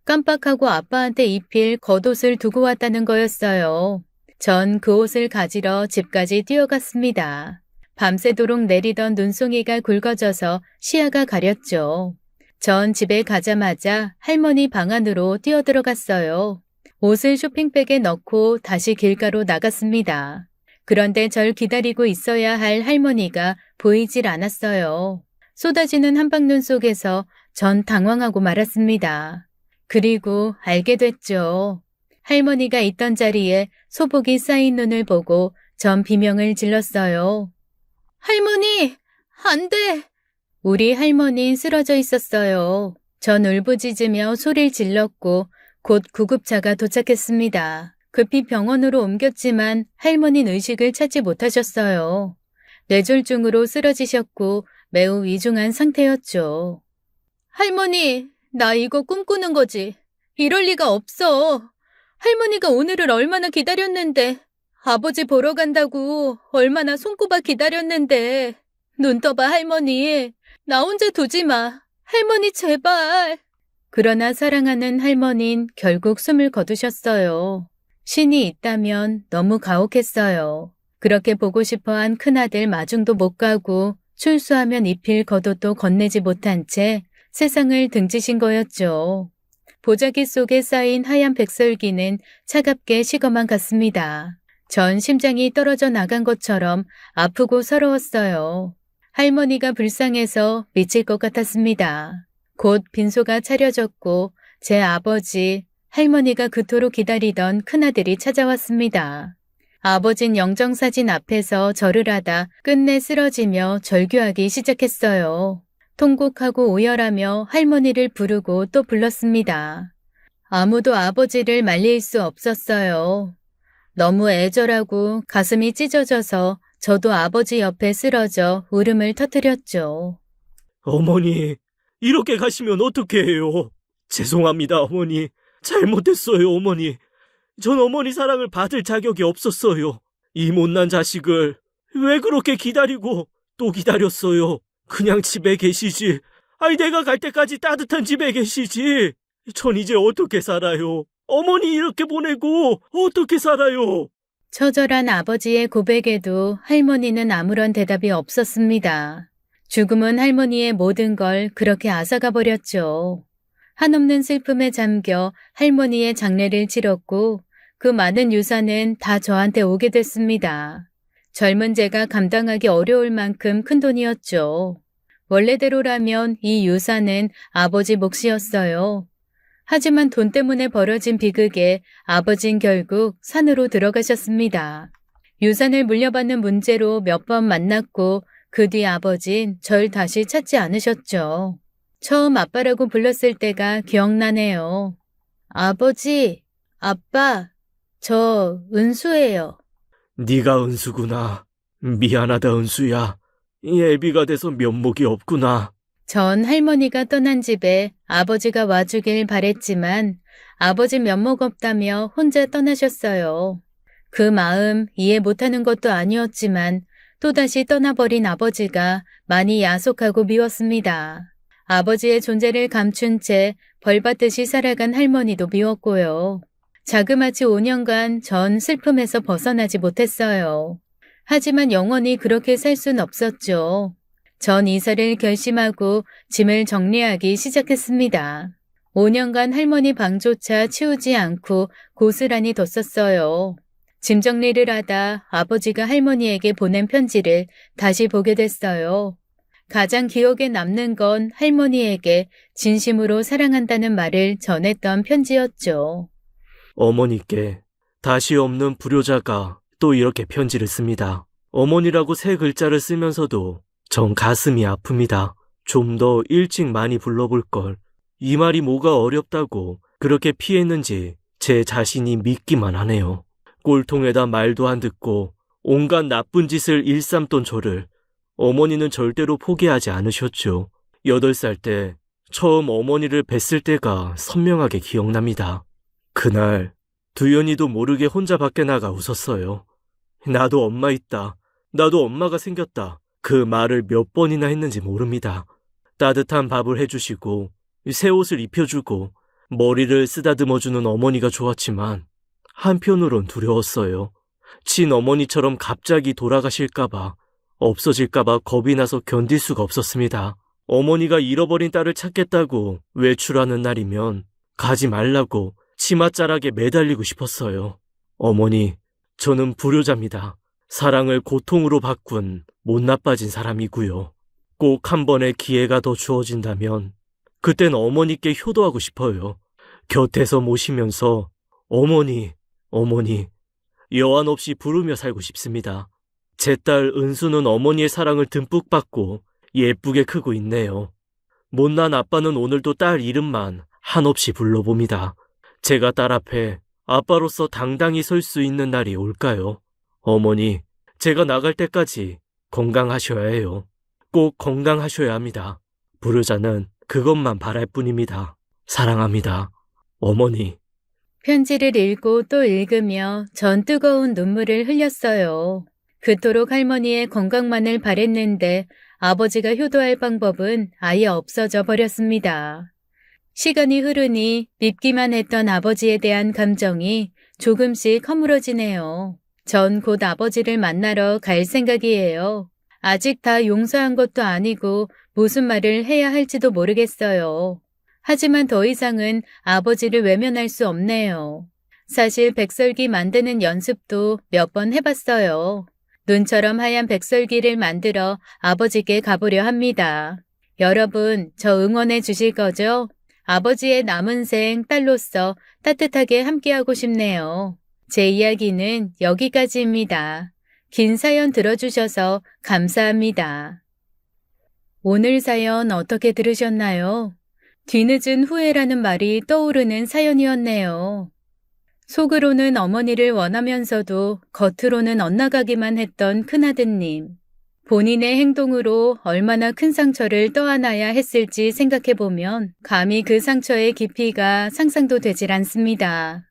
Speaker 1: 깜빡하고 아빠한테 입힐 겉옷을 두고 왔다는 거였어요. 전 그 옷을 가지러 집까지 뛰어갔습니다. 밤새도록 내리던 눈송이가 굵어져서 시야가 가렸죠. 전 집에 가자마자 할머니 방 안으로 뛰어들어갔어요. 옷을 쇼핑백에 넣고 다시 길가로 나갔습니다. 그런데 절 기다리고 있어야 할 할머니가 보이질 않았어요. 쏟아지는 한방눈 속에서 전 당황하고 말았습니다. 그리고 알게 됐죠. 할머니가 있던 자리에 소복이 쌓인 눈을 보고 전 비명을 질렀어요. 할머니, 안 돼! 우리 할머니는 쓰러져 있었어요. 전 울부짖으며 소리를 질렀고 곧 구급차가 도착했습니다. 급히 병원으로 옮겼지만 할머니는 의식을 찾지 못하셨어요. 뇌졸중으로 쓰러지셨고 매우 위중한 상태였죠. 할머니, 나 이거 꿈꾸는 거지. 이럴 리가 없어. 할머니가 오늘을 얼마나 기다렸는데, 아버지 보러 간다고 얼마나 손꼽아 기다렸는데. 눈 떠봐, 할머니. 나 혼자 두지 마. 할머니, 제발. 그러나 사랑하는 할머니는 결국 숨을 거두셨어요. 신이 있다면 너무 가혹했어요. 그렇게 보고 싶어한 큰아들 마중도 못 가고 출소하면 입힐 겉옷도 건네지 못한 채 세상을 등지신 거였죠. 보자기 속에 쌓인 하얀 백설기는 차갑게 식어만 갔습니다. 전 심장이 떨어져 나간 것처럼 아프고 서러웠어요. 할머니가 불쌍해서 미칠 것 같았습니다. 곧 빈소가 차려졌고 제 아버지, 할머니가 그토록 기다리던 큰아들이 찾아왔습니다. 아버진 영정사진 앞에서 절을 하다 끝내 쓰러지며 절규하기 시작했어요. 통곡하고 오열하며 할머니를 부르고 또 불렀습니다. 아무도 아버지를 말릴 수 없었어요. 너무 애절하고 가슴이 찢어져서 저도 아버지 옆에 쓰러져 울음을 터뜨렸죠.
Speaker 2: 어머니, 이렇게 가시면 어떻게 해요? 죄송합니다, 어머니. 잘못했어요, 어머니. 전 어머니 사랑을 받을 자격이 없었어요. 이 못난 자식을 왜 그렇게 기다리고 또 기다렸어요? 그냥 집에 계시지. 아니, 내가 갈 때까지 따뜻한 집에 계시지. 전 이제 어떻게 살아요? 어머니 이렇게 보내고 어떻게 살아요?
Speaker 1: 처절한 아버지의 고백에도 할머니는 아무런 대답이 없었습니다. 죽음은 할머니의 모든 걸 그렇게 앗아가 버렸죠. 한없는 슬픔에 잠겨 할머니의 장례를 치렀고 그 많은 유산은 다 저한테 오게 됐습니다. 젊은 제가 감당하기 어려울 만큼 큰 돈이었죠. 원래대로라면 이 유산은 아버지 몫이었어요. 하지만 돈 때문에 벌어진 비극에 아버진 결국 산으로 들어가셨습니다. 유산을 물려받는 문제로 몇 번 만났고 그 뒤 아버진 절 다시 찾지 않으셨죠. 처음 아빠라고 불렀을 때가 기억나네요. 아버지, 아빠, 저 은수예요.
Speaker 2: 네가 은수구나. 미안하다, 은수야. 이 애비가 돼서 면목이 없구나.
Speaker 1: 전 할머니가 떠난 집에 아버지가 와주길 바랬지만 아버지 면목 없다며 혼자 떠나셨어요. 그 마음 이해 못하는 것도 아니었지만 또다시 떠나버린 아버지가 많이 야속하고 미웠습니다. 아버지의 존재를 감춘 채 벌받듯이 살아간 할머니도 미웠고요. 자그마치 5년간 전 슬픔에서 벗어나지 못했어요. 하지만 영원히 그렇게 살 순 없었죠. 전 이사를 결심하고 짐을 정리하기 시작했습니다. 5년간 할머니 방조차 치우지 않고 고스란히 뒀었어요. 짐 정리를 하다 아버지가 할머니에게 보낸 편지를 다시 보게 됐어요. 가장 기억에 남는 건 할머니에게 진심으로 사랑한다는 말을 전했던 편지였죠.
Speaker 2: 어머니께 다시 없는 불효자가 또 이렇게 편지를 씁니다. 어머니라고 세 글자를 쓰면서도 전 가슴이 아픕니다. 좀 더 일찍 많이 불러볼 걸. 이 말이 뭐가 어렵다고 그렇게 피했는지 제 자신이 믿기만 하네요. 꼴통에다 말도 안 듣고 온갖 나쁜 짓을 일삼던 저를 어머니는 절대로 포기하지 않으셨죠. 8살 때 처음 어머니를 뵀을 때가 선명하게 기억납니다. 그날 두연이도 모르게 혼자 밖에 나가 웃었어요. 나도 엄마 있다. 나도 엄마가 생겼다. 그 말을 몇 번이나 했는지 모릅니다. 따뜻한 밥을 해주시고 새 옷을 입혀주고 머리를 쓰다듬어주는 어머니가 좋았지만 한편으론 두려웠어요. 친어머니처럼 갑자기 돌아가실까봐, 없어질까봐 겁이 나서 견딜 수가 없었습니다. 어머니가 잃어버린 딸을 찾겠다고 외출하는 날이면 가지 말라고 치맛자락에 매달리고 싶었어요. 어머니, 저는 불효자입니다. 사랑을 고통으로 바꾼 못 나빠진 사람이고요. 꼭 한 번의 기회가 더 주어진다면 그땐 어머니께 효도하고 싶어요. 곁에서 모시면서 어머니, 어머니, 여한 없이 부르며 살고 싶습니다. 제 딸 은수는 어머니의 사랑을 듬뿍 받고 예쁘게 크고 있네요. 못난 아빠는 오늘도 딸 이름만 한없이 불러봅니다. 제가 딸 앞에 아빠로서 당당히 설 수 있는 날이 올까요? 어머니, 제가 나갈 때까지 건강하셔야 해요. 꼭 건강하셔야 합니다. 불효자는 그것만 바랄 뿐입니다. 사랑합니다. 어머니.
Speaker 1: 편지를 읽고 또 읽으며 전 뜨거운 눈물을 흘렸어요. 그토록 할머니의 건강만을 바랬는데 아버지가 효도할 방법은 아예 없어져 버렸습니다. 시간이 흐르니 밉기만 했던 아버지에 대한 감정이 조금씩 허물어지네요. 전 곧 아버지를 만나러 갈 생각이에요. 아직 다 용서한 것도 아니고 무슨 말을 해야 할지도 모르겠어요. 하지만 더 이상은 아버지를 외면할 수 없네요. 사실 백설기 만드는 연습도 몇 번 해봤어요. 눈처럼 하얀 백설기를 만들어 아버지께 가보려 합니다. 여러분, 저 응원해 주실 거죠? 아버지의 남은 생 딸로서 따뜻하게 함께하고 싶네요. 제 이야기는 여기까지입니다. 긴 사연 들어주셔서 감사합니다. 오늘 사연 어떻게 들으셨나요? 뒤늦은 후회라는 말이 떠오르는 사연이었네요. 속으로는 어머니를 원하면서도 겉으로는 엇나가기만 했던 큰아드님. 본인의 행동으로 얼마나 큰 상처를 떠안아야 했을지 생각해보면 감히 그 상처의 깊이가 상상도 되질 않습니다.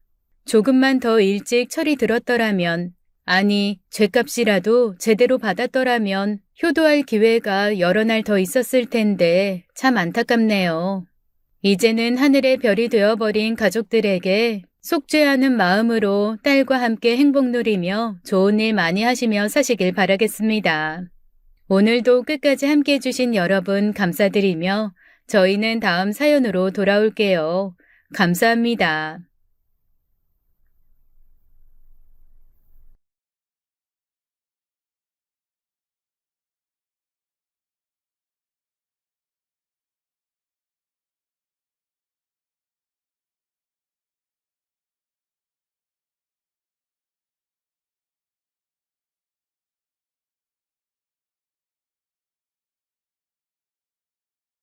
Speaker 1: 조금만 더 일찍 철이 들었더라면, 아니 죗값이라도 제대로 받았더라면 효도할 기회가 여러 날 더 있었을 텐데 참 안타깝네요. 이제는 하늘의 별이 되어버린 가족들에게 속죄하는 마음으로 딸과 함께 행복 누리며 좋은 일 많이 하시며 사시길 바라겠습니다. 오늘도 끝까지 함께 해주신 여러분 감사드리며 저희는 다음 사연으로 돌아올게요. 감사합니다.